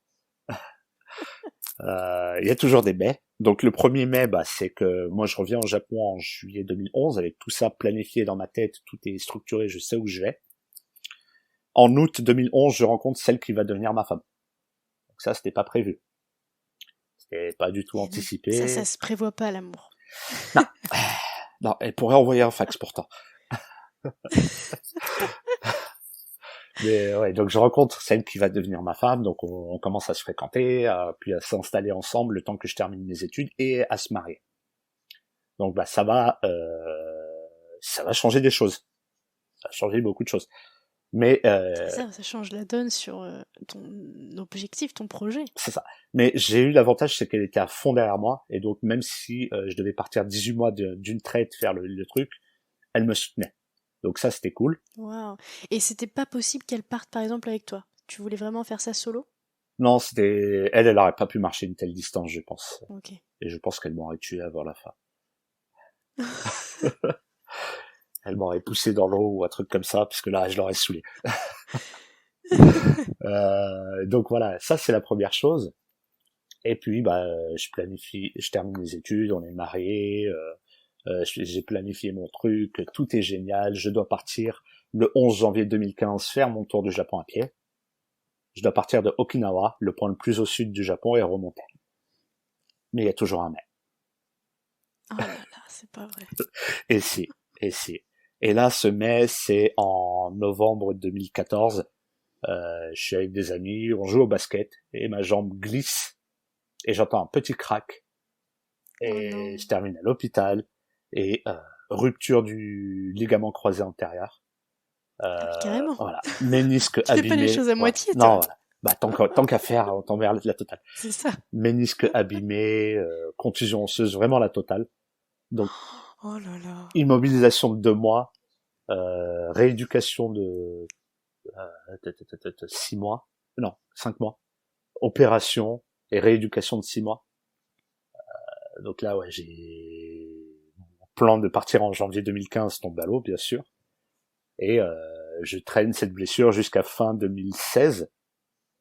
Il y a toujours des mais. Donc le 1er mai, c'est que moi je reviens au Japon en juillet 2011 avec tout ça planifié dans ma tête, tout est structuré, je sais où je vais. En août 2011, je rencontre celle qui va devenir ma femme. Donc ça, c'était pas prévu. C'était pas du tout anticipé. Ça se prévoit pas, l'amour. Non. Non, elle pourrait envoyer un fax pourtant. Mais ouais, donc je rencontre celle qui va devenir ma femme, donc on commence à se fréquenter, puis à s'installer ensemble le temps que je termine mes études, et à se marier. Donc ça va changer des choses. Ça va changer beaucoup de choses. Mais ça change la donne sur ton objectif, ton projet. C'est ça. Mais j'ai eu l'avantage, c'est qu'elle était à fond derrière moi, et donc même si je devais partir 18 mois d'une traite faire le truc, elle me soutenait. Donc ça, c'était cool. Waouh. Et c'était pas possible qu'elle parte par exemple avec toi? Tu voulais vraiment faire ça solo? Non, elle aurait pas pu marcher une telle distance, je pense. Ok. Et je pense qu'elle m'aurait tué avant la fin. Elle m'aurait poussé dans l'eau ou un truc comme ça, parce que là, je l'aurais saoulé. Donc voilà, ça c'est la première chose. Et puis je termine mes études, on est mariés, j'ai planifié mon truc, tout est génial. Je dois partir le 11 janvier 2015 faire mon tour du Japon à pied. Je dois partir de Okinawa, le point le plus au sud du Japon, et remonter. Mais il y a toujours un mais. Oh là là, c'est pas vrai. Et si. Et là, ce mai, c'est en novembre 2014. Je suis avec des amis, on joue au basket, et ma jambe glisse, et j'entends un petit crack, et je termine à l'hôpital, et rupture du ligament croisé antérieur. Carrément. Voilà, ménisque Tu abîmé. fais pas les choses à moitié, toi. Non, voilà. Bah tant qu'à faire, on t'en vers la totale. C'est ça. Ménisque abîmé, contusion osseuse, vraiment la totale. Donc Oh là là. immobilisation de 2 mois, rééducation de 6 mois, non 5 mois, opération et rééducation de 6 mois. Donc là, ouais, j'ai mon plan de partir en janvier 2015 tombe à l'eau, bien sûr, et je traîne cette blessure jusqu'à fin 2016.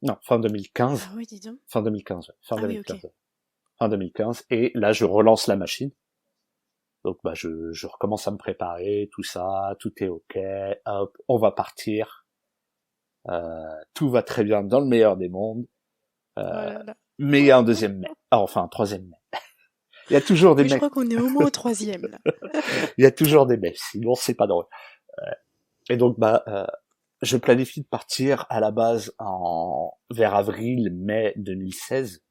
Non, fin 2015. Ah oui, dis donc. Fin 2015, ouais. Fin Ah 2015. oui, ok. Fin 2015. Et là, je relance la machine. Donc, je recommence à me préparer, tout ça, tout est ok. Hop, on va partir. Tout va très bien dans le meilleur des mondes. Oh là là. Mais il y a un deuxième mai. Ah, enfin, un troisième mai. Il y a toujours des Oui, je mais. crois qu'on est au moins au 3e, là. Il y a toujours des mais. Sinon, c'est pas drôle. Et donc, je planifie de partir à la base vers avril-mai 2016.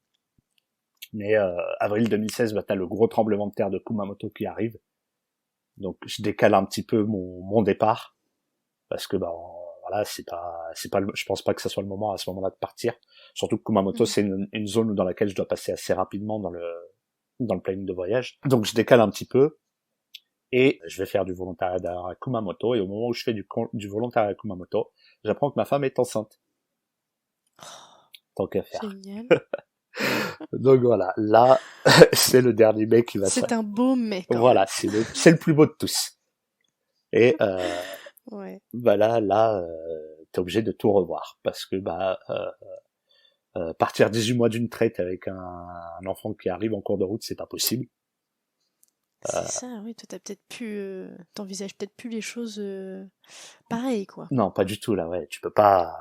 Mais avril 2016, t'as le gros tremblement de terre de Kumamoto qui arrive. Donc je décale un petit peu mon départ parce que voilà, je pense pas que ça soit le moment à ce moment-là de partir. Surtout que Kumamoto c'est une zone dans laquelle je dois passer assez rapidement dans le planning de voyage. Donc je décale un petit peu et je vais faire du volontariat à Kumamoto, et au moment où je fais du volontariat à Kumamoto, j'apprends que ma femme est enceinte. Tant qu'à faire. Génial. Donc voilà, là, c'est le dernier mec qui va C'est un beau mec. Voilà, c'est le plus beau de tous. Et ouais. Là, t'es obligé de tout revoir parce que partir 18 mois d'une traite avec un enfant qui arrive en cours de route, c'est pas possible. C'est ça, oui. Toi, t'envisages peut-être plus les choses pareilles, quoi. Non, pas du tout là. Ouais, tu peux pas.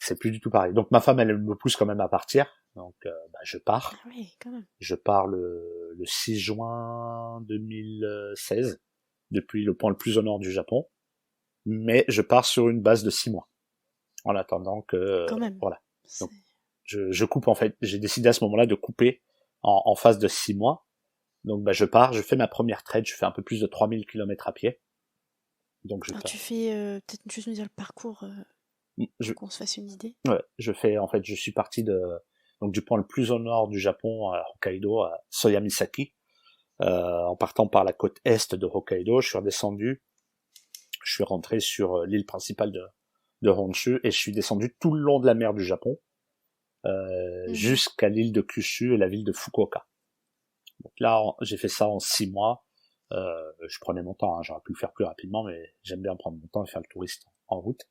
C'est plus du tout pareil. Donc ma femme, elle me pousse quand même à partir. Donc je pars. Ah oui, quand même. Je pars le 6 juin 2016 depuis le point le plus au nord du Japon. Mais je pars sur une base de 6 mois. En attendant que quand même. Voilà. Donc je coupe en fait. J'ai décidé à ce moment-là de couper en phase de 6 mois. Donc je pars, je fais ma première trade, je fais un peu plus de 3000 km à pied. Donc Alors tu fais peut-être juste nous dire le parcours pour qu'on se fasse une idée. Ouais, je suis parti du point le plus au nord du Japon à Hokkaido, à Soyamisaki, en partant par la côte est de Hokkaido. Je suis redescendu, je suis rentré sur l'île principale de Honshu, et je suis descendu tout le long de la mer du Japon jusqu'à l'île de Kyushu et la ville de Fukuoka. Donc là, j'ai fait ça en 6 mois. Je prenais mon temps, hein, j'aurais pu le faire plus rapidement, mais j'aime bien prendre mon temps et faire le touriste en route.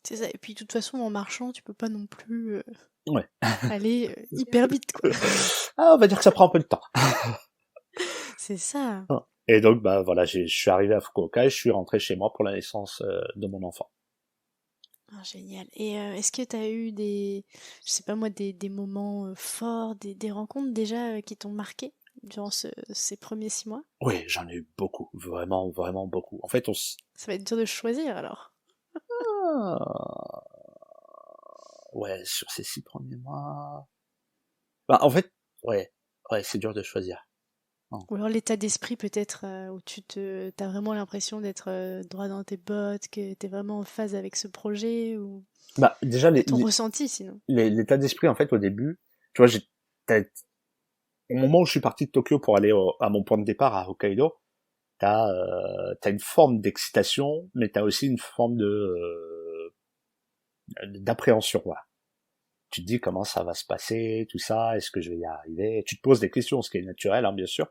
C'est ça, et puis de toute façon, en marchant, tu peux pas non plus ouais. aller hyper vite, quoi. Ah, on va dire que ça prend un peu de temps. C'est ça. Et donc, voilà, je suis arrivé à Fukuoka et je suis rentré chez moi pour la naissance de mon enfant. Ah, génial. Et est-ce que tu as eu des moments forts, des rencontres déjà qui t'ont marqué durant ces premiers 6 mois? Oui, j'en ai eu beaucoup, vraiment, vraiment beaucoup. En fait, ça va être dur de choisir alors. Ouais, sur ces 6 premiers mois... en fait, ouais, c'est dur de choisir. Non. Ou alors l'état d'esprit peut-être où t'as vraiment l'impression d'être droit dans tes bottes, que t'es vraiment en phase avec ce projet, ou déjà ton ressenti sinon. L'état d'esprit en fait au début, tu vois, au moment où je suis parti de Tokyo pour aller à mon point de départ à Hokkaido, t'as une forme d'excitation, mais t'as aussi une forme d'appréhension, voilà. Tu te dis comment ça va se passer, tout ça, est-ce que je vais y arriver? Tu te poses des questions, ce qui est naturel, hein, bien sûr.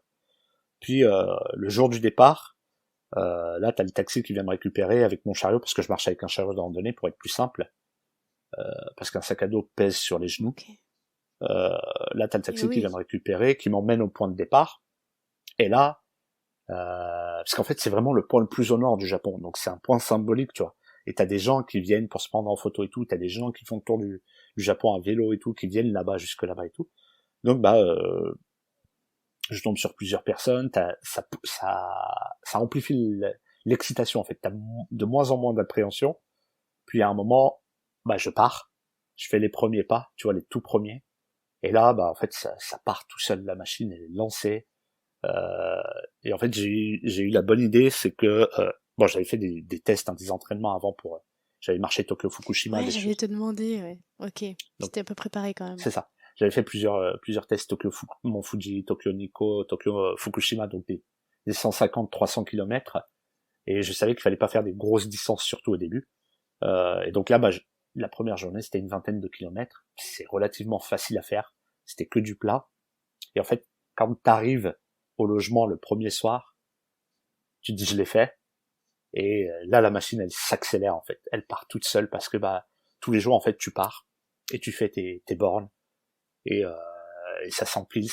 Puis le jour du départ, là t'as le taxi qui vient me récupérer avec mon chariot, parce que je marche avec un chariot de randonnée pour être plus simple, parce qu'un sac à dos pèse sur les genoux. Ok. Là t'as le taxi qui Oui. vient me récupérer, qui m'emmène au point de départ. Et là, parce qu'en fait c'est vraiment le point le plus au nord du Japon, donc c'est un point symbolique, tu vois. Et t'as des gens qui viennent pour se prendre en photo et tout, t'as des gens qui font le tour du Japon à vélo et tout, qui viennent là-bas, jusque là-bas et tout. Donc je tombe sur plusieurs personnes, ça amplifie l'excitation en fait, t'as de moins en moins d'appréhension, puis à un moment, je pars, je fais les premiers pas, tu vois, les tout premiers, et là, en fait, ça part tout seul, la machine elle est lancée, et en fait, j'ai eu la bonne idée, c'est que, j'avais fait des tests, hein, des entraînements avant j'avais marché Tokyo-Fukushima Ouais, dessus, j'allais te demander, ouais. Ok. donc C'était un peu préparé quand même. c'est ça. J'avais fait plusieurs tests Mont Fuji, Tokyo Nikko, Tokyo Fukushima, donc des 150-300 kilomètres. Et je savais qu'il fallait pas faire des grosses distances, surtout au début. Et donc là, la première journée, c'était une vingtaine de kilomètres. C'est relativement facile à faire. C'était que du plat. Et en fait, quand t'arrives au logement le premier soir, tu te dis je l'ai fait. Et là, la machine, elle s'accélère en fait. Elle part toute seule parce que tous les jours, en fait, tu pars et tu fais tes bornes. Et ça s'empile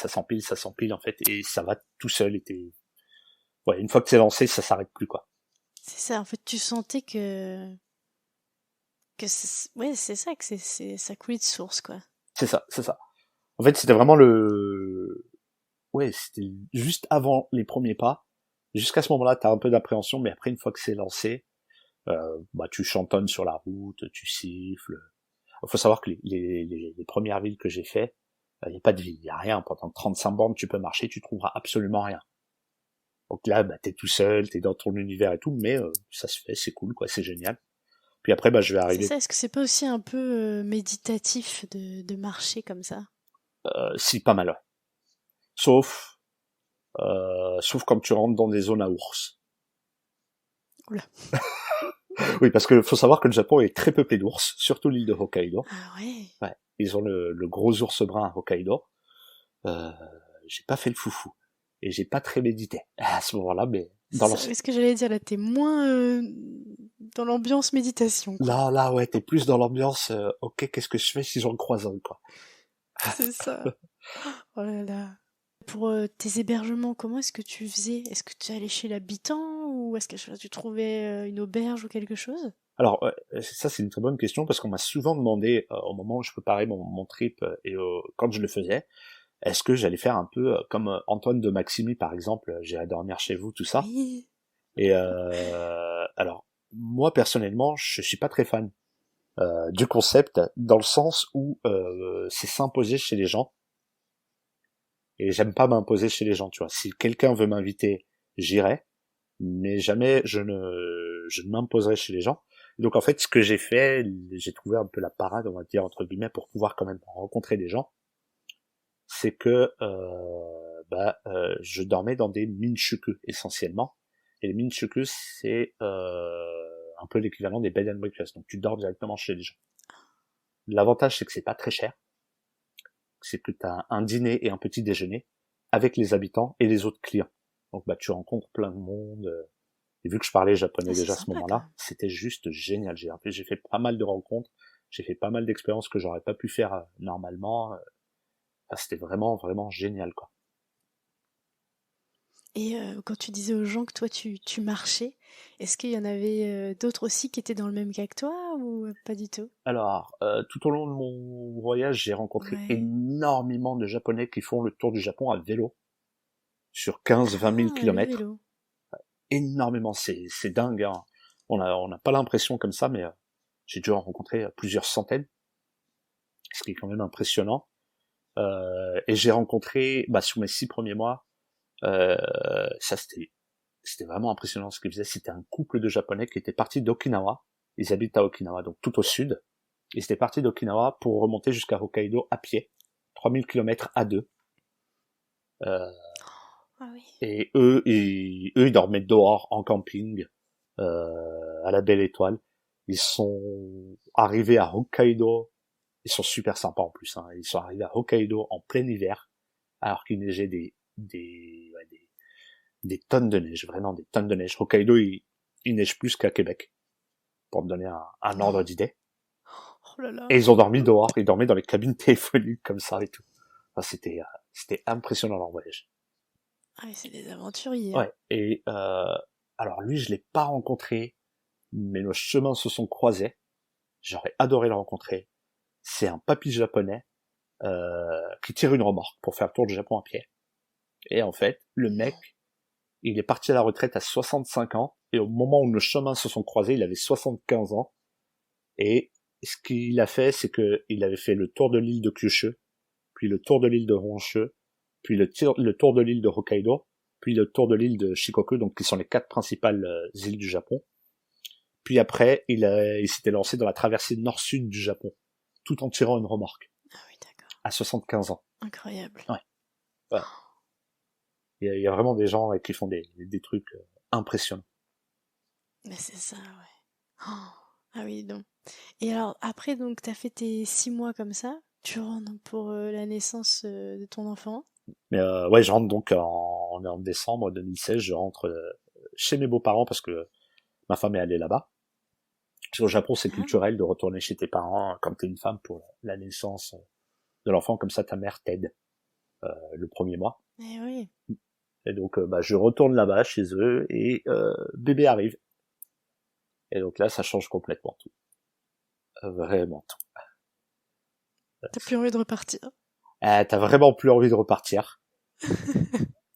en fait, et ça va tout seul. Ouais, une fois que c'est lancé, ça s'arrête plus, quoi. C'est ça, en fait, tu sentais ouais, c'est ça, ça coulait de source, quoi. C'est ça, c'est ça. En fait, c'était vraiment ouais, c'était juste avant les premiers pas. Jusqu'à ce moment-là, t'as un peu d'appréhension, mais après, une fois que c'est lancé, tu chantonnes sur la route, tu siffles. Il faut savoir que les premières villes que j'ai fait, il n'y a pas de ville, il n'y a rien. Pendant 35 bornes, tu peux marcher, tu trouveras absolument rien. Donc là, t'es tout seul, t'es dans ton univers et tout, mais ça se fait, c'est cool, quoi, c'est génial. Puis après, je vais C'est arriver, ça, est-ce que c'est pas aussi un peu méditatif de marcher comme ça? si pas mal, ouais. Sauf, sauf quand tu rentres dans des zones à ours. Oula. Oui, parce que faut savoir que le Japon est très peuplé d'ours, surtout l'île de Hokkaido. Ah ouais. Ouais, ils ont le gros ours brun à Hokkaido. Euh, j'ai pas fait le foufou et j'ai pas très médité à ce moment-là, mais dans C'est ce que j'allais dire, là, t'es moins dans l'ambiance méditation, quoi. là, ouais, t'es plus dans l'ambiance. Ok, qu'est-ce que je fais si j'en croise un, quoi. C'est ça. Oh là là. Pour tes hébergements, comment est-ce que tu faisais? Est-ce que tu allais chez l'habitant ou est-ce que tu trouvais une auberge ou quelque chose? Alors ça c'est une très bonne question parce qu'on m'a souvent demandé au moment où je préparais mon trip et quand je le faisais, est-ce que j'allais faire un peu comme Antoine de Maximi par exemple, j'irai dormir chez vous, tout ça. Oui. Et alors moi personnellement, je suis pas très fan du concept dans le sens où c'est s'imposer chez les gens et j'aime pas m'imposer chez les gens, tu vois. Si quelqu'un veut m'inviter, j'irai, mais jamais je ne m'imposerai chez les gens. Donc en fait, ce que j'ai fait, j'ai trouvé un peu la parade, on va dire entre guillemets, pour pouvoir quand même rencontrer des gens, c'est que je dormais dans des minchuku essentiellement. Et les minchuku, c'est un peu l'équivalent des bed and breakfast. Donc tu dors directement chez les gens. L'avantage, c'est que c'est pas très cher. C'est que tu as un dîner et un petit déjeuner avec les habitants et les autres clients. Donc tu rencontres plein de monde. Et vu que je parlais japonais Ah, c'est déjà à ce sympa quand moment-là, même. c'était juste génial. J'ai fait pas mal de rencontres, j'ai fait pas mal d'expériences que j'aurais pas pu faire normalement. Enfin, c'était vraiment, vraiment génial, quoi. Et quand tu disais aux gens que toi tu marchais, est-ce qu'il y en avait d'autres aussi qui étaient dans le même cas que toi ou pas du tout? Alors, tout au long de mon voyage, j'ai rencontré Ouais. énormément de Japonais qui font le tour du Japon à vélo sur 15-20 000 Ah, le kilomètres. vélo. Énormément, c'est dingue, hein. On n'a pas l'impression comme ça, mais j'ai dû en rencontrer plusieurs centaines, ce qui est quand même impressionnant. Et j'ai rencontré, sur mes 6 premiers mois, ça c'était vraiment impressionnant ce qu'ils faisaient. C'était un couple de Japonais qui était parti d'Okinawa. Ils habitent à Okinawa, donc tout au sud. Ils étaient partis d'Okinawa pour remonter jusqu'à Hokkaido à pied, 3000 kilomètres à deux. Euh, Ah oui. Et eux, ils dormaient dehors, en camping, à la Belle Étoile. Ils sont arrivés à Hokkaido. Ils sont super sympas en plus, hein. Ils sont arrivés à Hokkaido en plein hiver, alors qu'il neigeait des tonnes de neige, vraiment des tonnes de neige. Hokkaido, il neige plus qu'à Québec, pour te donner un ordre d'idée. Oh là là. Et ils ont dormi dehors, ils dormaient dans les cabines téléphoniques comme ça et tout. Enfin, c'était impressionnant leur voyage. Ah mais c'est des aventuriers. Ouais. Et alors lui, je l'ai pas rencontré, mais nos chemins se sont croisés. J'aurais adoré le rencontrer. C'est un papy japonais qui tire une remorque pour faire le tour du Japon à pied. Et en fait, le mec, il est parti à la retraite à 65 ans, et au moment où nos chemins se sont croisés, il avait 75 ans. Et ce qu'il a fait, c'est que il avait fait le tour de l'île de Kyushu, puis le tour de l'île de Honshu, puis le tour de l'île de Hokkaido, puis le tour de l'île de Shikoku, donc qui sont les 4 principales îles du Japon. Puis après, il s'était lancé dans la traversée nord-sud du Japon, tout en tirant une remorque. Ah oui, d'accord. À 75 ans. Incroyable. Ouais. Ouais. Il y a vraiment des gens qui font des trucs impressionnants. Mais c'est ça, ouais. Oh. Ah oui, donc. Et alors, après, donc, t'as fait tes 6 mois comme ça. Tu rentres pour la naissance de ton enfant. Mais ouais, je rentre donc en décembre 2016, je rentre chez mes beaux-parents parce que ma femme est allée là-bas. Parce qu'au Japon, c'est culturel de retourner chez tes parents quand t'es une femme pour la naissance de l'enfant, comme ça ta mère t'aide le premier mois. Eh oui. Et donc je retourne là-bas chez eux et bébé arrive. Et donc là, ça change complètement tout. Vraiment tout. T'as plus envie de repartir. T'as vraiment plus envie de repartir.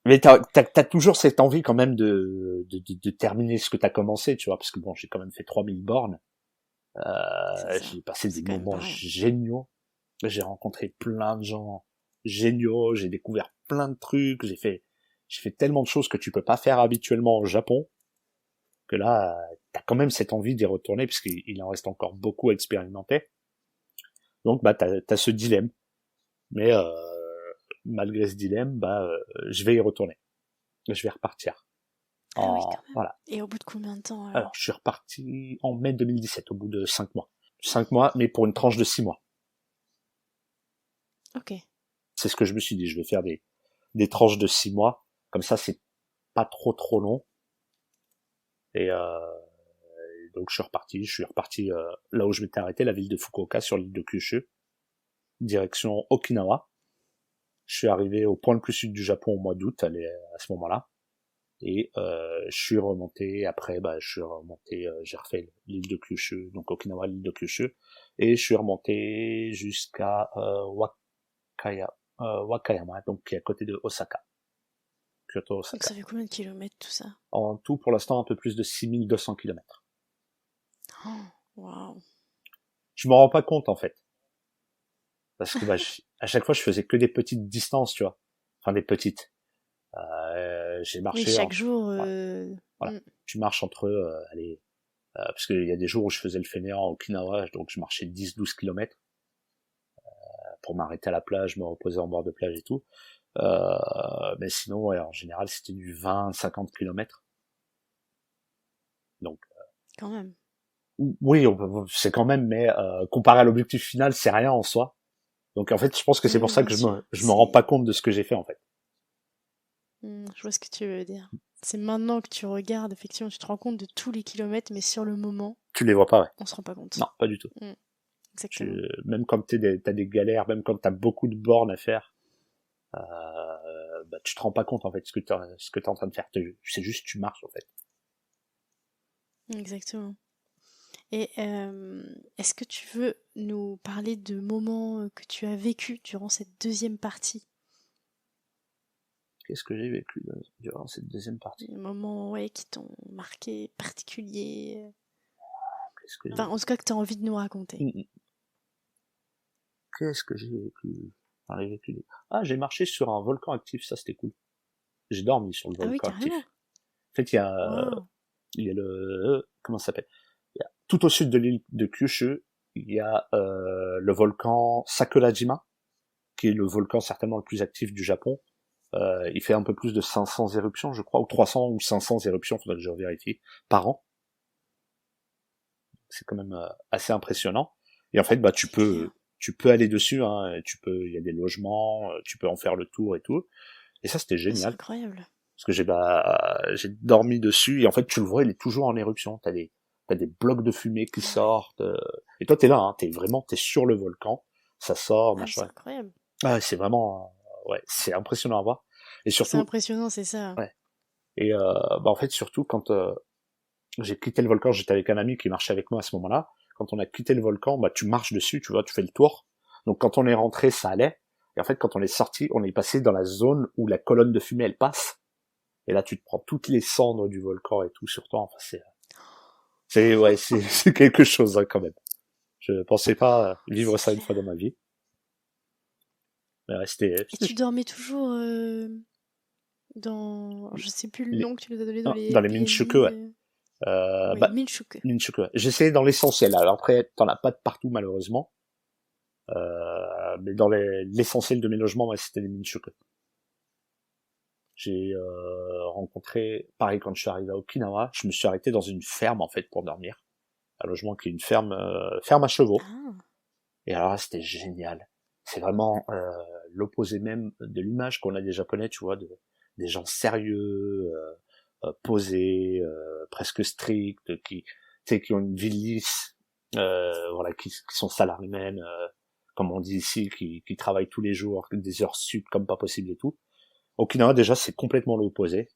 Mais t'as toujours cette envie quand même de terminer ce que t'as commencé, tu vois, parce que bon, j'ai quand même fait 3000 bornes. J'ai passé des moments géniaux. J'ai rencontré plein de gens géniaux, j'ai découvert plein de trucs, j'ai fait tellement de choses que tu peux pas faire habituellement au Japon, que là, t'as quand même cette envie d'y retourner, puisqu'il en reste encore beaucoup à expérimenter. Donc, t'as ce dilemme. Mais, malgré ce dilemme, je vais y retourner. Je vais repartir. Ah oui, quand même. Voilà. Et au bout de combien de temps Alors, je suis reparti en mai 2017, au bout de 5 mois. 5 mois, mais pour une tranche de 6 mois. Ok. C'est ce que je me suis dit, je vais faire des tranches de 6 mois. Comme ça, c'est pas trop long. Et donc, je suis reparti là où je m'étais arrêté, la ville de Fukuoka, sur l'île de Kyushu, direction Okinawa. Je suis arrivé au point le plus sud du Japon au mois d'août, à ce moment-là. Et je suis remonté, après, j'ai refait l'île de Kyushu, donc Okinawa, l'île de Kyushu, et je suis remonté jusqu'à Wakayama, donc qui est à côté de Osaka. Kyoto, Osaka. Donc ça fait combien de kilomètres tout ça? En tout, pour l'instant, un peu plus de 6200 kilomètres. Oh, waouh. Je m'en rends pas compte, en fait. Parce que à chaque fois, je faisais que des petites distances, tu vois. Enfin, des petites. J'ai marché... Oui, chaque jour... Voilà. Tu marches entre, parce qu'il y a des jours où je faisais le fainéant à Okinawa, donc je marchais 10-12 kilomètres pour m'arrêter à la plage, me reposer en bord de plage et tout. Mais sinon, ouais, en général, c'était du 20-50 kilomètres. Donc, quand même. Oui, c'est quand même, mais comparé à l'objectif final, c'est rien en soi. Donc en fait, je pense que c'est pour ça que je me rends pas compte de ce que j'ai fait en fait. Je vois ce que tu veux dire. C'est maintenant que tu regardes, effectivement, tu te rends compte de tous les kilomètres, mais sur le moment, tu les vois pas, ouais. On se rend pas compte. Non, pas du tout. Exactement. Même quand t'as des galères, même quand t'as beaucoup de bornes à faire, tu te rends pas compte en fait ce que t'es en train de faire. C'est juste tu marches en fait. Exactement. Et est-ce que tu veux nous parler de moments que tu as vécu durant cette deuxième partie? Qu'est-ce que j'ai vécu durant cette deuxième partie? Des moments qui t'ont marqué, particuliers. Enfin, en tout cas que tu as envie de nous raconter. Qu'est-ce que j'ai vécu? Ah, j'ai marché sur un volcan actif, ça c'était cool. J'ai dormi sur le volcan actif. En fait, il y a comment ça s'appelle? Tout au sud de l'île de Kyushu, il y a le volcan Sakurajima, qui est le volcan certainement le plus actif du Japon. Il fait un peu plus de 500 éruptions, je crois, ou 300 ou 500 éruptions, faudrait que je vérifie, par an. C'est quand même assez impressionnant. Et en fait, bah tu peux aller dessus, hein, il y a des logements, tu peux en faire le tour et tout. Et ça, c'était C'est génial. incroyable. Parce que j'ai dormi dessus, et en fait, tu le vois, il est toujours en éruption. T'as des blocs de fumée qui sortent, et toi, t'es là, hein, t'es sur le volcan, ça sort, Ah, c'est machin. incroyable. Ah, c'est vraiment, ouais, c'est impressionnant à voir. Et C'est surtout, impressionnant, c'est ça. ouais. Et bah en fait, surtout quand j'ai quitté le volcan, j'étais avec un ami qui marchait avec moi à ce moment-là. Quand on a quitté le volcan, bah tu marches dessus, tu vois, tu fais le tour. Donc quand on est rentré, ça allait. Et en fait, quand on est sorti, on est passé dans la zone où la colonne de fumée elle passe. Et là, tu te prends toutes les cendres du volcan et tout sur toi. Enfin, ouais, c'est quelque chose hein, quand même. Je pensais pas vivre C'est ça une fois dans clair. ma vie. Mais ouais, Et tu dormais toujours dans... Je sais plus le les- nom que tu nous as donné dans non, les dans les Airbnb. Minchuku, ouais. Oui, Bah, Minchuku. Minchuku, ouais. J'essayais dans l'essentiel. Alors après, t'en as pas de partout malheureusement. Mais dans l'essentiel de mes logements, ouais, c'était les Minchuku. J'ai rencontré, pareil quand je suis arrivé à Okinawa, je me suis arrêté dans une ferme en fait pour dormir. Un logement qui est une ferme à chevaux. Ah, Et alors là, c'était génial. C'est vraiment l'opposé même de l'image qu'on a des Japonais, tu vois, des gens sérieux, posés, presque stricts, tu sais, qui ont une vie lisse, voilà, qui sont salarymen, comme on dit ici, qui travaillent tous les jours, des heures sup comme pas possible et tout. Okinawa déjà, c'est complètement l'opposé.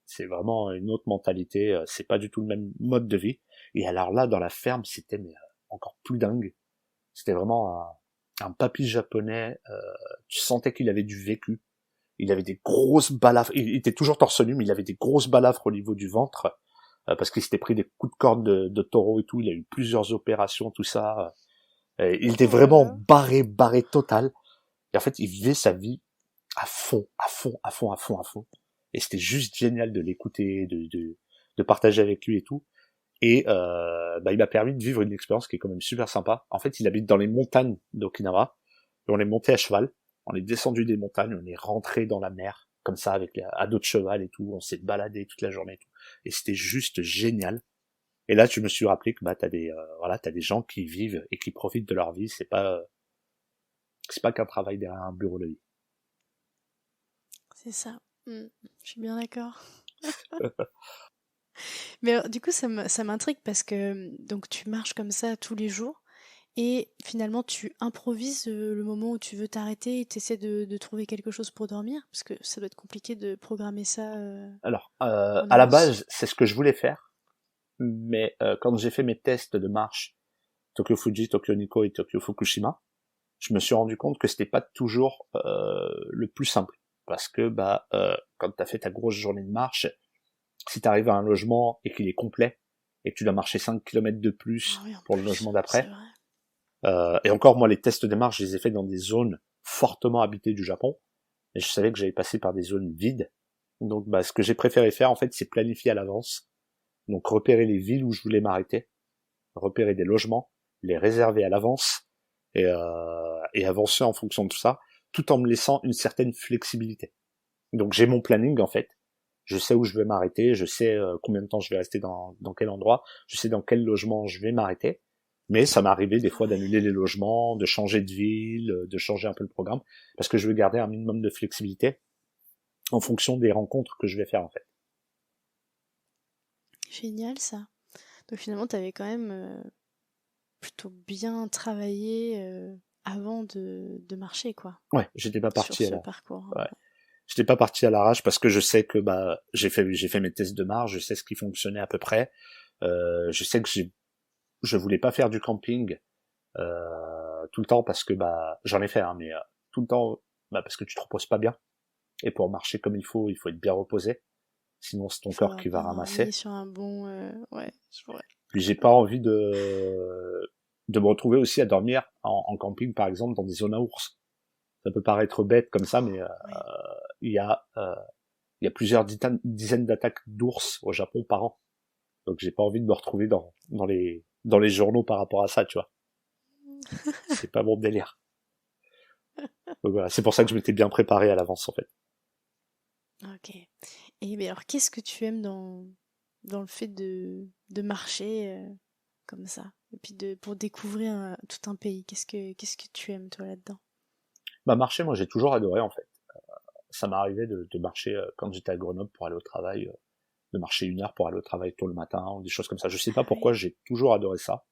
C'est vraiment une autre mentalité. C'est pas du tout le même mode de vie. Et alors là, dans la ferme, c'était encore plus dingue. C'était vraiment un papy japonais. Tu sentais qu'il avait du vécu. Il avait des grosses balafres. Il était toujours torse nu, mais il avait des grosses balafres au niveau du ventre parce qu'il s'était pris des coups de corne de taureau et tout. Il a eu plusieurs opérations, tout ça. Il était oh là vraiment là. barré total. Et en fait, il vivait sa vie à fond, à fond, à fond, à fond, à fond. Et c'était juste génial de l'écouter, de partager avec lui et tout. Et bah, il m'a permis de vivre une expérience qui est quand même super sympa. En fait, il habite dans les montagnes d'Okinawa. Et on est monté à cheval. On est descendu des montagnes, on est rentré dans la mer, comme ça, à dos de cheval et tout. On s'est baladé toute la journée et tout. Et c'était juste génial. Et là, je me suis rappelé que bah t'as des gens qui vivent et qui profitent de leur vie. C'est pas qu'un travail derrière un bureau de vie. C'est ça. Je suis bien d'accord. Mais alors, du coup, ça m'intrigue parce que donc tu marches comme ça tous les jours et finalement tu improvises le moment où tu veux t'arrêter et tu essaies de trouver quelque chose pour dormir parce que ça doit être compliqué de programmer ça Alors, en à la avance. base, c'est ce que je voulais faire, mais quand j'ai fait mes tests de marche, Tokyo Fuji, Tokyo Nikko et Tokyo Fukushima, je me suis rendu compte que c'était pas toujours le plus simple, parce que bah quand t'as fait ta grosse journée de marche, si t'arrives à un logement et qu'il est complet et que tu dois marcher 5 kilomètres de Ah plus oui, en pour le plus, logement c'est d'après, vrai. et encore moi les tests de marche, je les ai faits dans des zones fortement habitées du Japon, et je savais que j'allais passer par des zones vides. Donc bah ce que j'ai préféré faire en fait, c'est planifier à l'avance. Donc repérer les villes où je voulais m'arrêter, repérer des logements, les réserver à l'avance et avancer en fonction de tout ça, tout en me laissant une certaine flexibilité. Donc j'ai mon planning en fait, je sais où je vais m'arrêter, je sais combien de temps je vais rester dans quel endroit, je sais dans quel logement je vais m'arrêter, mais ça m'est arrivé des fois Ouais, d'annuler les logements, de changer de ville, de changer un peu le programme, parce que je veux garder un minimum de flexibilité en fonction des rencontres que je vais faire en fait. génial ça. Donc finalement, tu avais quand même plutôt bien travaillé avant de marcher quoi, Ouais, j'étais pas sur parti à ce la, parcours. ouais. J'étais pas parti à l'arrache parce que je sais que bah j'ai fait mes tests de marge, je sais ce qui fonctionnait à peu près. Je sais que je voulais pas faire du camping tout le temps parce que bah j'en ai fait hein, mais tout le temps bah parce que tu te reposes pas bien et pour marcher comme il faut être bien reposé, sinon c'est ton Il faut corps avoir qui va bien dormi ramasser. sur un bon... ouais, je pourrais. Puis j'ai pas envie de me retrouver aussi à dormir en camping par exemple dans des zones à ours. Ça peut paraître bête comme ça mais Oui. il y a il y a plusieurs dizaines d'attaques d'ours au Japon par an. Donc j'ai pas envie de me retrouver dans les journaux par rapport à ça, tu vois. C'est pas mon délire. Donc voilà, c'est pour ça que je m'étais bien préparé à l'avance en fait. Ok. Et mais alors, qu'est-ce que tu aimes dans le fait de marcher comme ça? Et puis pour découvrir tout un pays, qu'est-ce que tu aimes toi là-dedans? Bah, marcher, moi j'ai toujours adoré en fait. Ça m'est arrivé de marcher quand j'étais à Grenoble pour aller au travail, de marcher 1 heure pour aller au travail tôt le matin, ou des choses comme ça. Je sais pas Ah pourquoi, oui. j'ai toujours adoré ça.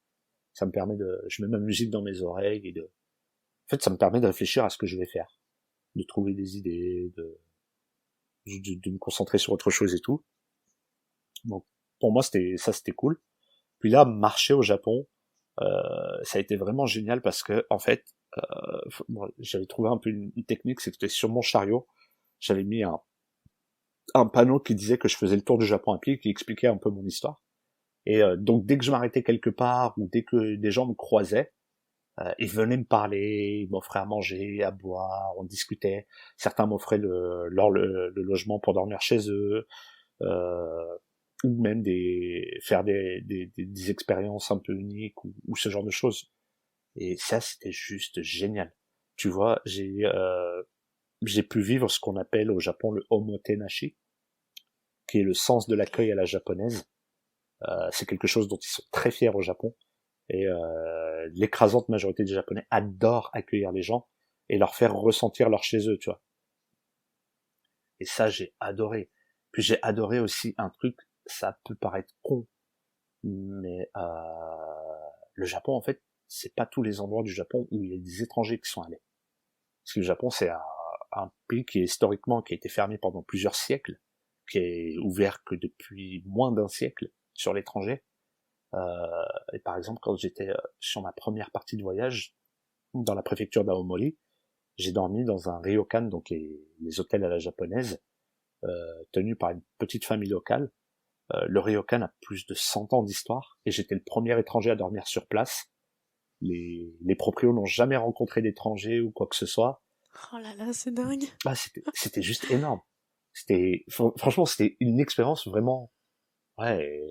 Ça me permet je mets ma musique dans mes oreilles en fait, ça me permet de réfléchir à ce que je vais faire, de trouver des idées, de me concentrer sur autre chose et tout. Donc, pour moi, c'était cool. Puis là, marcher au Japon, ça a été vraiment génial parce que, en fait, bon, j'avais trouvé un peu une technique, c'était sur mon chariot, j'avais mis un panneau qui disait que je faisais le tour du Japon à pied, qui expliquait un peu mon histoire. Et donc, dès que je m'arrêtais quelque part ou dès que des gens me croisaient, ils venaient me parler, ils m'offraient à manger, à boire, on discutait. Certains m'offraient le logement pour dormir chez eux, euh, ou même faire des expériences un peu uniques ou ce genre de choses. Et ça, c'était juste génial. Tu vois, j'ai pu vivre ce qu'on appelle au Japon le omotenashi, qui est le sens de Ok. l'accueil à la japonaise. C'est quelque chose dont ils sont très fiers au Japon. Et l'écrasante majorité des Japonais adorent accueillir les gens et leur faire ressentir leur chez eux, tu vois. Et ça, j'ai adoré. Puis j'ai adoré aussi un truc, ça peut paraître con, mais le Japon, en fait, c'est pas tous les endroits du Japon où il y a des étrangers qui sont allés. Parce que le Japon, c'est un pays qui est historiquement, qui a été fermé pendant plusieurs siècles, qui est ouvert que depuis moins d'un siècle sur l'étranger. Et par exemple, quand j'étais sur ma première partie de voyage, dans la préfecture d'Aomori, j'ai dormi dans un ryokan, donc les hôtels à la japonaise, tenus par une petite famille locale. Le ryokan a plus de 100 ans d'histoire, et j'étais le premier étranger à dormir sur place. Les proprios n'ont jamais rencontré d'étrangers ou quoi que ce soit. Oh là là, c'est dingue. Ah, c'était juste énorme. Franchement, c'était une expérience vraiment, ouais,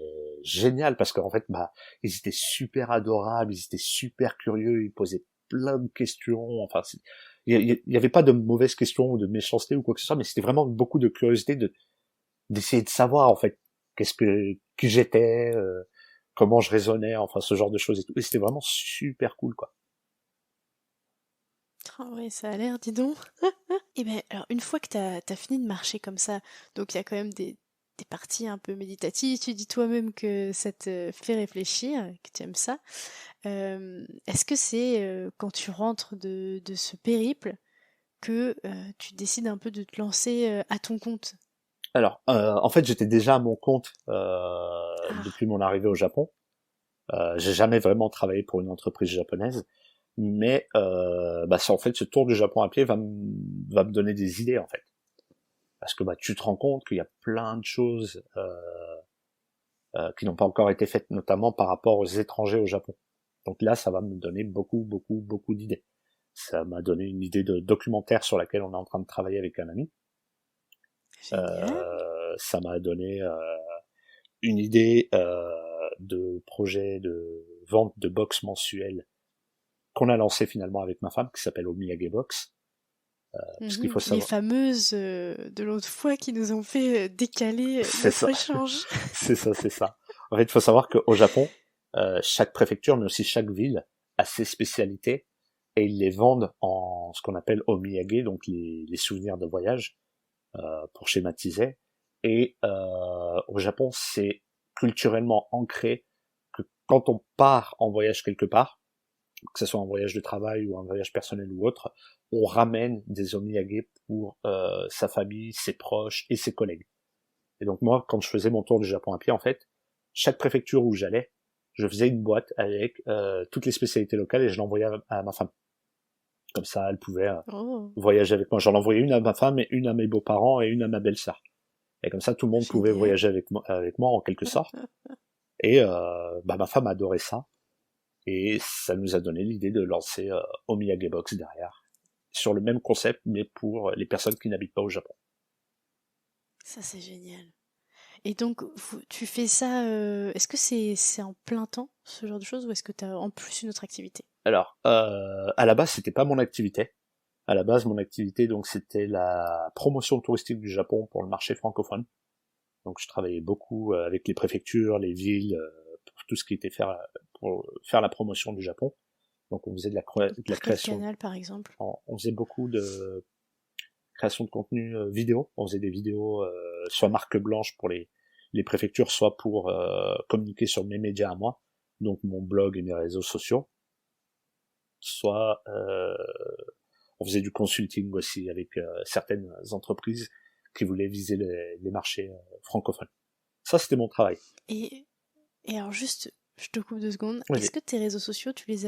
géniale, parce qu'en fait, bah, ils étaient super adorables, ils étaient super curieux, ils posaient plein de questions, enfin, il y avait pas de mauvaises questions ou de méchanceté ou quoi que ce soit, mais c'était vraiment beaucoup de curiosité d'essayer de savoir, en fait, qui j'étais, comment je raisonnais, enfin, ce genre de choses et tout. Et c'était vraiment super cool, quoi. Ah ouais, ça a l'air, dis donc. Et ben, alors une fois que t'as fini de marcher comme ça, donc il y a quand même des parties un peu méditatives, tu dis toi-même que ça te fait réfléchir, que tu aimes ça. Est-ce que c'est quand tu rentres de ce périple que tu décides un peu de te lancer à ton compte? Alors, en fait, j'étais déjà à mon compte Ah, depuis mon arrivée au Japon. J'ai jamais vraiment travaillé pour une entreprise japonaise, mais bah, en fait, ce tour du Japon à pied va me donner des idées, en fait. Parce que bah, tu te rends compte qu'il y a plein de choses qui n'ont pas encore été faites, notamment par rapport aux étrangers au Japon. Donc là, ça va me donner beaucoup, beaucoup, beaucoup d'idées. Ça m'a donné une idée de documentaire sur laquelle on est en train de travailler avec un ami. génial. Ça m'a donné une idée de projet de vente de box mensuelle qu'on a lancé finalement avec ma femme, qui s'appelle Omiyage Box. Parce qu'il faut Les savoir, fameuses de l'autre fois qui nous ont fait décaler c'est notre ça, échange. c'est ça. En fait, il faut savoir qu'au Japon, chaque préfecture, mais aussi chaque ville, a ses spécialités et ils les vendent en ce qu'on appelle omiyage, donc les souvenirs de voyage, pour schématiser. Et au Japon, c'est culturellement ancré que quand on part en voyage quelque part, que ce soit un voyage de travail ou un voyage personnel ou autre, on ramène des omiyage pour sa famille, ses proches et ses collègues. Et donc moi, quand je faisais mon tour du Japon à pied, en fait, chaque préfecture où j'allais, je faisais une boîte avec toutes les spécialités locales et je l'envoyais à ma femme. Comme ça, elle pouvait Oh, voyager avec moi. J'en envoyais une à ma femme et une à mes beaux-parents et une à ma belle-sœur. Et comme ça, tout le monde pouvait génial. voyager avec moi en quelque sorte. Et bah, ma femme adorait ça. Et ça nous a donné l'idée de lancer Omiyage Box derrière. Sur le même concept, mais pour les personnes qui n'habitent pas au Japon. Ça, c'est génial. Et donc, tu fais ça, est-ce que c'est en plein temps, ce genre de choses, ou est-ce que tu as en plus une autre activité? Alors, à la base, c'était pas mon activité. À la base, mon activité, donc, c'était la promotion touristique du Japon pour le marché francophone. Donc, je travaillais beaucoup avec les préfectures, les villes, pour tout ce qui était pour faire la promotion du Japon. Donc, on faisait de la Par quel création. canal, par exemple? On faisait beaucoup de création de contenu vidéo. On faisait des vidéos soit marque blanche pour les préfectures, soit pour communiquer sur mes médias à moi, donc mon blog et mes réseaux sociaux. Soit on faisait du consulting aussi avec certaines entreprises qui voulaient viser les marchés francophones. Ça, c'était mon travail. Et alors juste, je te coupe 2 secondes. Oui, Est-ce que tes réseaux sociaux, tu les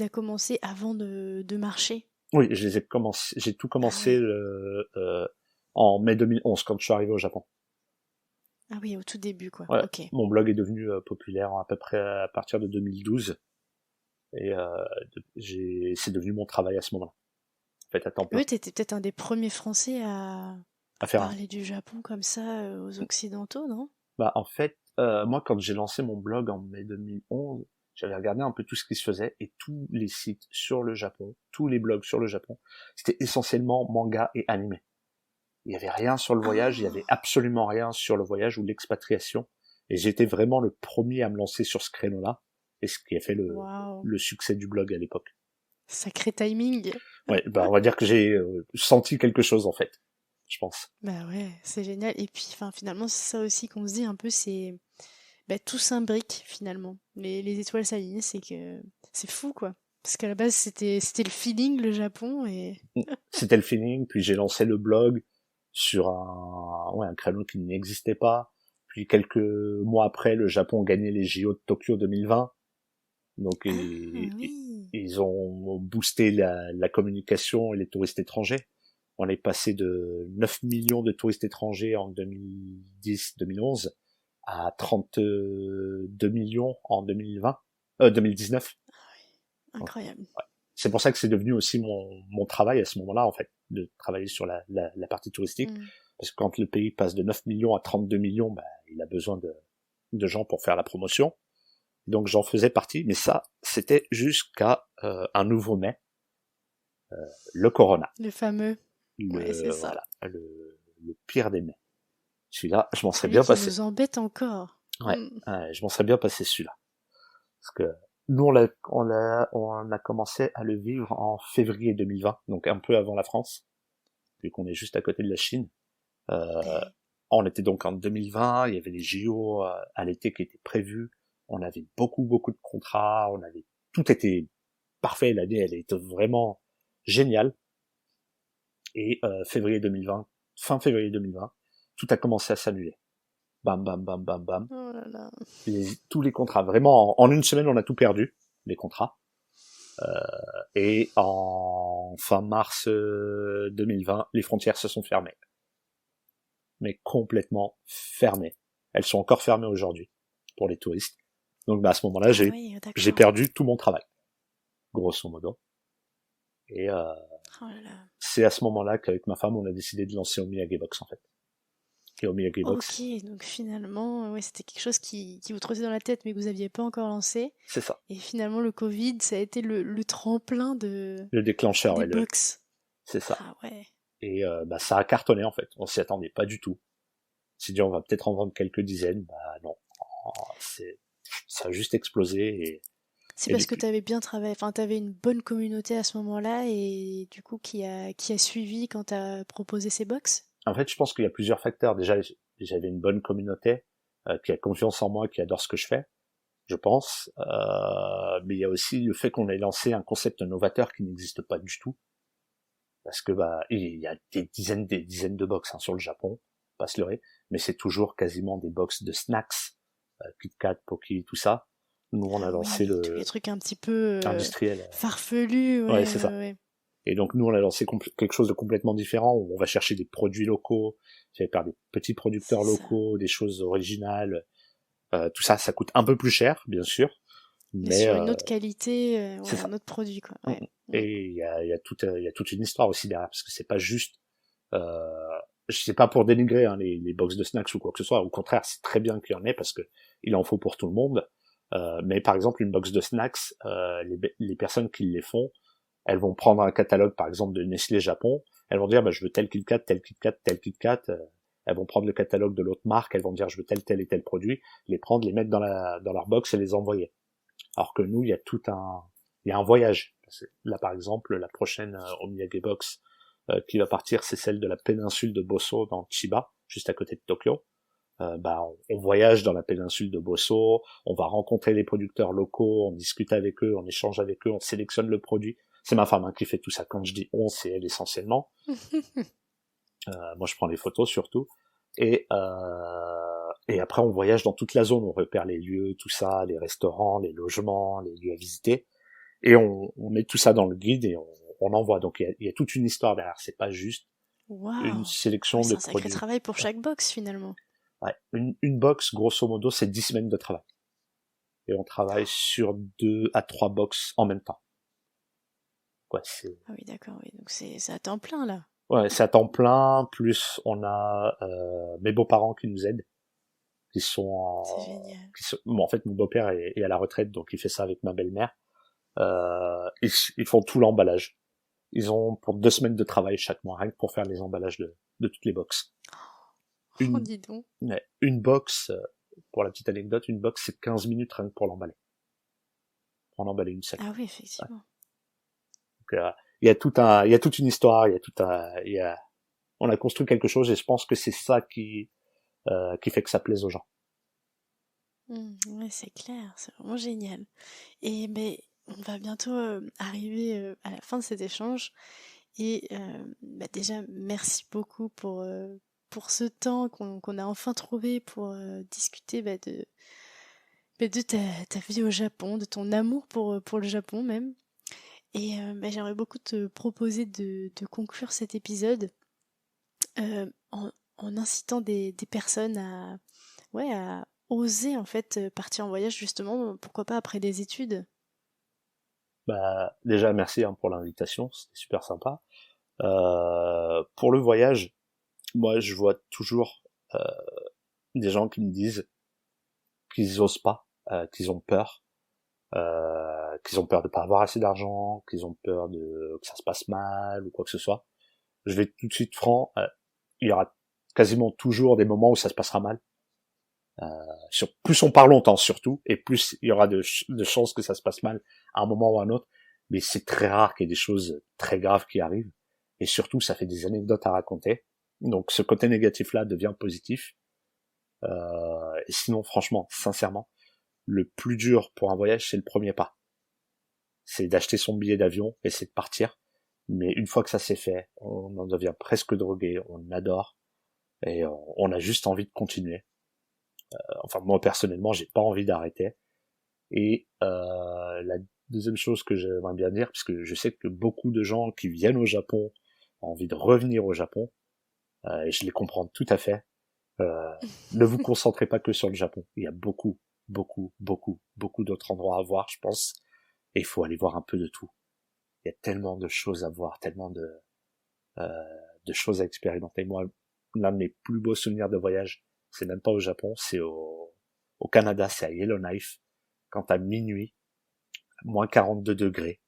as commencés avant de marcher? oui, j'ai tout Ah commencé ouais. en mai 2011 quand je suis arrivé au Japon. Ah oui, au tout début, quoi. Ouais, Ok. mon blog est devenu populaire à peu près à partir de 2012 et c'est devenu mon travail à ce moment-là. En fait, à temps plein. Oui, t'étais peut-être un des premiers Français à À faire un. parler du Japon comme ça aux Occidentaux, non? Bah, en fait, moi, quand j'ai lancé mon blog en mai 2011, j'avais regardé un peu tout ce qui se faisait et tous les sites sur le Japon, tous les blogs sur le Japon, c'était essentiellement manga et animé. Il y avait rien sur le voyage, il y avait Ah, absolument rien sur le voyage ou l'expatriation. Et j'étais vraiment le premier à me lancer sur ce créneau-là, et ce qui a fait waouh. le succès du blog à l'époque. Sacré timing. Ouais, bah on va dire que j'ai senti quelque chose en fait, je pense. Bah ouais, c'est génial. Et puis, enfin, finalement, c'est ça aussi qu'on se dit un peu, c'est bah, tout s'imbrique finalement. Les étoiles s'alignent, c'est que c'est fou quoi. Parce qu'à la base, c'était le feeling, le Japon, et C'était le feeling, puis j'ai lancé le blog sur un créneau qui n'existait pas. Puis quelques mois après, le Japon gagnait les JO de Tokyo 2020. Donc ah oui. ils ont boosté la communication et les touristes étrangers. On est passé de 9 millions de touristes étrangers en 2010-2011 à 32 millions en 2019. Incroyable. C'est pour ça que c'est devenu aussi mon travail à ce moment-là, en fait, de travailler sur la partie touristique. Mm. Parce que quand le pays passe de 9 millions à 32 millions, bah, il a besoin de gens pour faire la promotion. Donc j'en faisais partie, mais ça, c'était jusqu'à un nouveau mai, le Corona. Le fameux. Ouais, c'est ça. Voilà, le pire des mets. Celui-là, je m'en serais Celui bien qui passé. nous embête encore. Ouais, Mm. je m'en serais bien passé celui-là. Parce que nous, on a commencé à le vivre en février 2020, donc un peu avant la France, vu qu'on est juste à côté de la Chine. Ouais. On était donc en 2020, il y avait les JO à l'été qui étaient prévus, on avait beaucoup de contrats, tout était parfait, l'année elle était vraiment géniale. Et février 2020, fin février 2020, tout a commencé à s'annuler. Bam, bam, bam, bam, bam. Oh là là. Tous les contrats, vraiment, en une semaine, on a tout perdu, les contrats. Et en fin mars 2020, les frontières se sont fermées. Mais complètement fermées. Elles sont encore fermées aujourd'hui pour les touristes. Donc bah, à ce moment-là, Ah oui, j'ai d'accord. perdu tout mon travail, grosso modo. Et Oh là là. c'est à ce moment-là qu'avec ma femme, on a décidé de lancer Omiyage Box, en fait. Et Omiyage Ok, Box, donc finalement, ouais, c'était quelque chose qui vous trottait dans la tête, mais que vous n'aviez pas encore lancé. c'est ça. Et finalement, le Covid, ça a été le tremplin Le déclencheur, des ouais, box. c'est ça. Ah ouais. Et bah, ça a cartonné, en fait. On s'y attendait pas du tout. On s'est dit, on va peut-être en vendre quelques dizaines. Bah non. Ça a juste explosé. C'est Et parce que depuis. tu avais bien travaillé, enfin, tu avais une bonne communauté à ce moment-là et du coup qui a suivi quand tu as proposé ces box? En fait, je pense qu'il y a plusieurs facteurs. Déjà, j'avais une bonne communauté qui a confiance en moi, qui adore ce que je fais, je pense. Mais il y a aussi le fait qu'on ait lancé un concept novateur qui n'existe pas du tout. Parce que bah, il y a des dizaines de box sur le Japon, pas se leurrer, mais c'est toujours quasiment des box de snacks, KitKat, Pocky, tout ça. Nous, on a Ah lancé oui, tous les le trucs un petit peu industriel. farfelus, Ouais, ouais, c'est ouais, ça. ouais. Et donc nous, on a lancé quelque chose de complètement différent, où on va chercher des produits locaux, fait par des petits C'est producteurs ça. locaux, des choses originales. Tout ça, ça coûte un peu plus cher, bien sûr, Mais mais sur une autre qualité, c'est ouais, un ça. autre produit, quoi. Mm, Ouais. mm. Mm. Et il y a toute une histoire aussi derrière, parce que c'est pas juste... je sais pas pour dénigrer les box de snacks ou quoi que ce soit, au contraire, c'est très bien qu'il y en ait, parce que il en faut pour tout le monde. Mais par exemple, une box de snacks, les personnes qui les font elles vont prendre un catalogue, par exemple, de Nestlé Japon, elles vont dire, bah, je veux tel KitKat, tel KitKat, tel KitKat, elles vont prendre le catalogue de l'autre marque, elles vont dire, je veux tel et tel produit, les prendre, les mettre dans leur box et les envoyer. Alors que nous, il y a un voyage. Là, par exemple, la prochaine Omiyage Box qui va partir, c'est celle de la péninsule de Boso dans Chiba, juste à côté de Tokyo. On voyage dans la péninsule de Boso, on va rencontrer les producteurs locaux, on discute avec eux, on échange avec eux, on sélectionne le produit. C'est ma femme qui fait tout ça. Quand je dis on, c'est elle essentiellement. Moi, je prends les photos surtout. Et après, on voyage dans toute la zone, on repère les lieux, tout ça, les restaurants, les logements, les lieux à visiter. Et on met tout ça dans le guide et on envoie. Donc, il y a toute une histoire derrière. C'est pas juste une sélection de produits. C'est un sacré travail pour chaque box, finalement. Ouais, une box, grosso modo, c'est 10 semaines de travail. Et on travaille sur 2 à 3 box en même temps. Ouais, ah oui, d'accord, oui. Donc c'est à temps plein, là. Ouais, c'est à temps plein, plus on a mes beaux-parents qui nous aident, qui sont C'est génial. Bon, en fait, mon beau-père est à la retraite, donc il fait ça avec ma belle-mère. Ils font tout l'emballage. Ils ont pour 2 semaines de travail chaque mois, rien que pour faire les emballages de toutes les box. Dis donc. Une box, pour la petite anecdote, une box c'est 15 minutes rien que pour l'emballer. Pour en emballer une seule. Ah oui, effectivement. Ouais. Donc, il y a toute une histoire, on a construit quelque chose et je pense que c'est ça qui fait que ça plaise aux gens. Ouais, c'est clair, c'est vraiment génial. Et on va bientôt arriver à la fin de cet échange. Et déjà, merci beaucoup pour ce temps qu'on a enfin trouvé pour discuter de ta vie au Japon, de ton amour pour le Japon même. Et j'aimerais beaucoup te proposer de conclure cet épisode en incitant des personnes à oser en fait partir en voyage justement, pourquoi pas après des études. Déjà merci pour l'invitation, c'était super sympa. Pour le voyage, moi je vois toujours des gens qui me disent qu'ils osent pas, qu'ils ont peur de pas avoir assez d'argent, qu'ils ont peur que ça se passe mal ou quoi que ce soit. Je vais tout de suite franc, il y aura quasiment toujours des moments où ça se passera mal. Plus on part longtemps surtout, et plus il y aura de chances que ça se passe mal à un moment ou à un autre, mais c'est très rare qu'il y ait des choses très graves qui arrivent, et surtout ça fait des anecdotes à raconter, donc ce côté négatif là devient positif. Et sinon franchement, sincèrement, le plus dur pour un voyage c'est le premier pas, c'est d'acheter son billet d'avion et c'est de partir, mais une fois que ça c'est fait, on en devient presque drogué, on adore, et on a juste envie de continuer. Enfin moi personnellement j'ai pas envie d'arrêter. Et la deuxième chose que j'aimerais bien dire, puisque je sais que beaucoup de gens qui viennent au Japon ont envie de revenir au Japon, et je les comprends tout à fait, ne vous concentrez pas que sur le Japon, il y a beaucoup d'autres endroits à voir je pense, et il faut aller voir un peu de tout. Il y a tellement de choses à voir, tellement de choses à expérimenter. Moi, l'un de mes plus beaux souvenirs de voyage, c'est même pas au Japon, c'est au Canada, c'est à Yellowknife, quand à minuit, moins 42 degrés,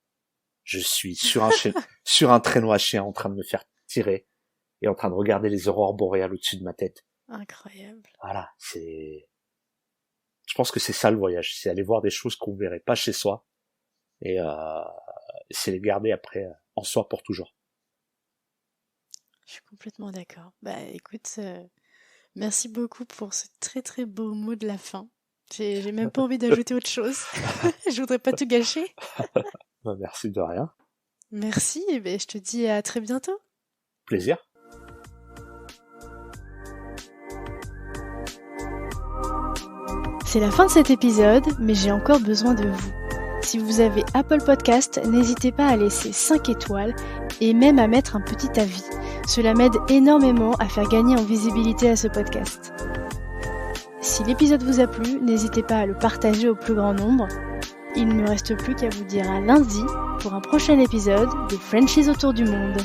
je suis sur un traîneau à chien en train de me faire tirer et en train de regarder les aurores boréales au-dessus de ma tête. Incroyable. Voilà, je pense que c'est ça le voyage, c'est aller voir des choses qu'on verrait pas chez soi et c'est les garder après en soi pour toujours. Je suis complètement d'accord. Écoute, merci beaucoup pour ce très très beau mot de la fin. J'ai même pas envie d'ajouter autre chose. Je voudrais pas tout gâcher. Merci de rien. Merci, et je te dis à très bientôt. Plaisir. C'est la fin de cet épisode, mais j'ai encore besoin de vous. Si vous avez Apple Podcast, n'hésitez pas à laisser 5 étoiles et même à mettre un petit avis. Cela m'aide énormément à faire gagner en visibilité à ce podcast. Si l'épisode vous a plu, n'hésitez pas à le partager au plus grand nombre. Il ne me reste plus qu'à vous dire à lundi pour un prochain épisode des Frenchies autour du monde.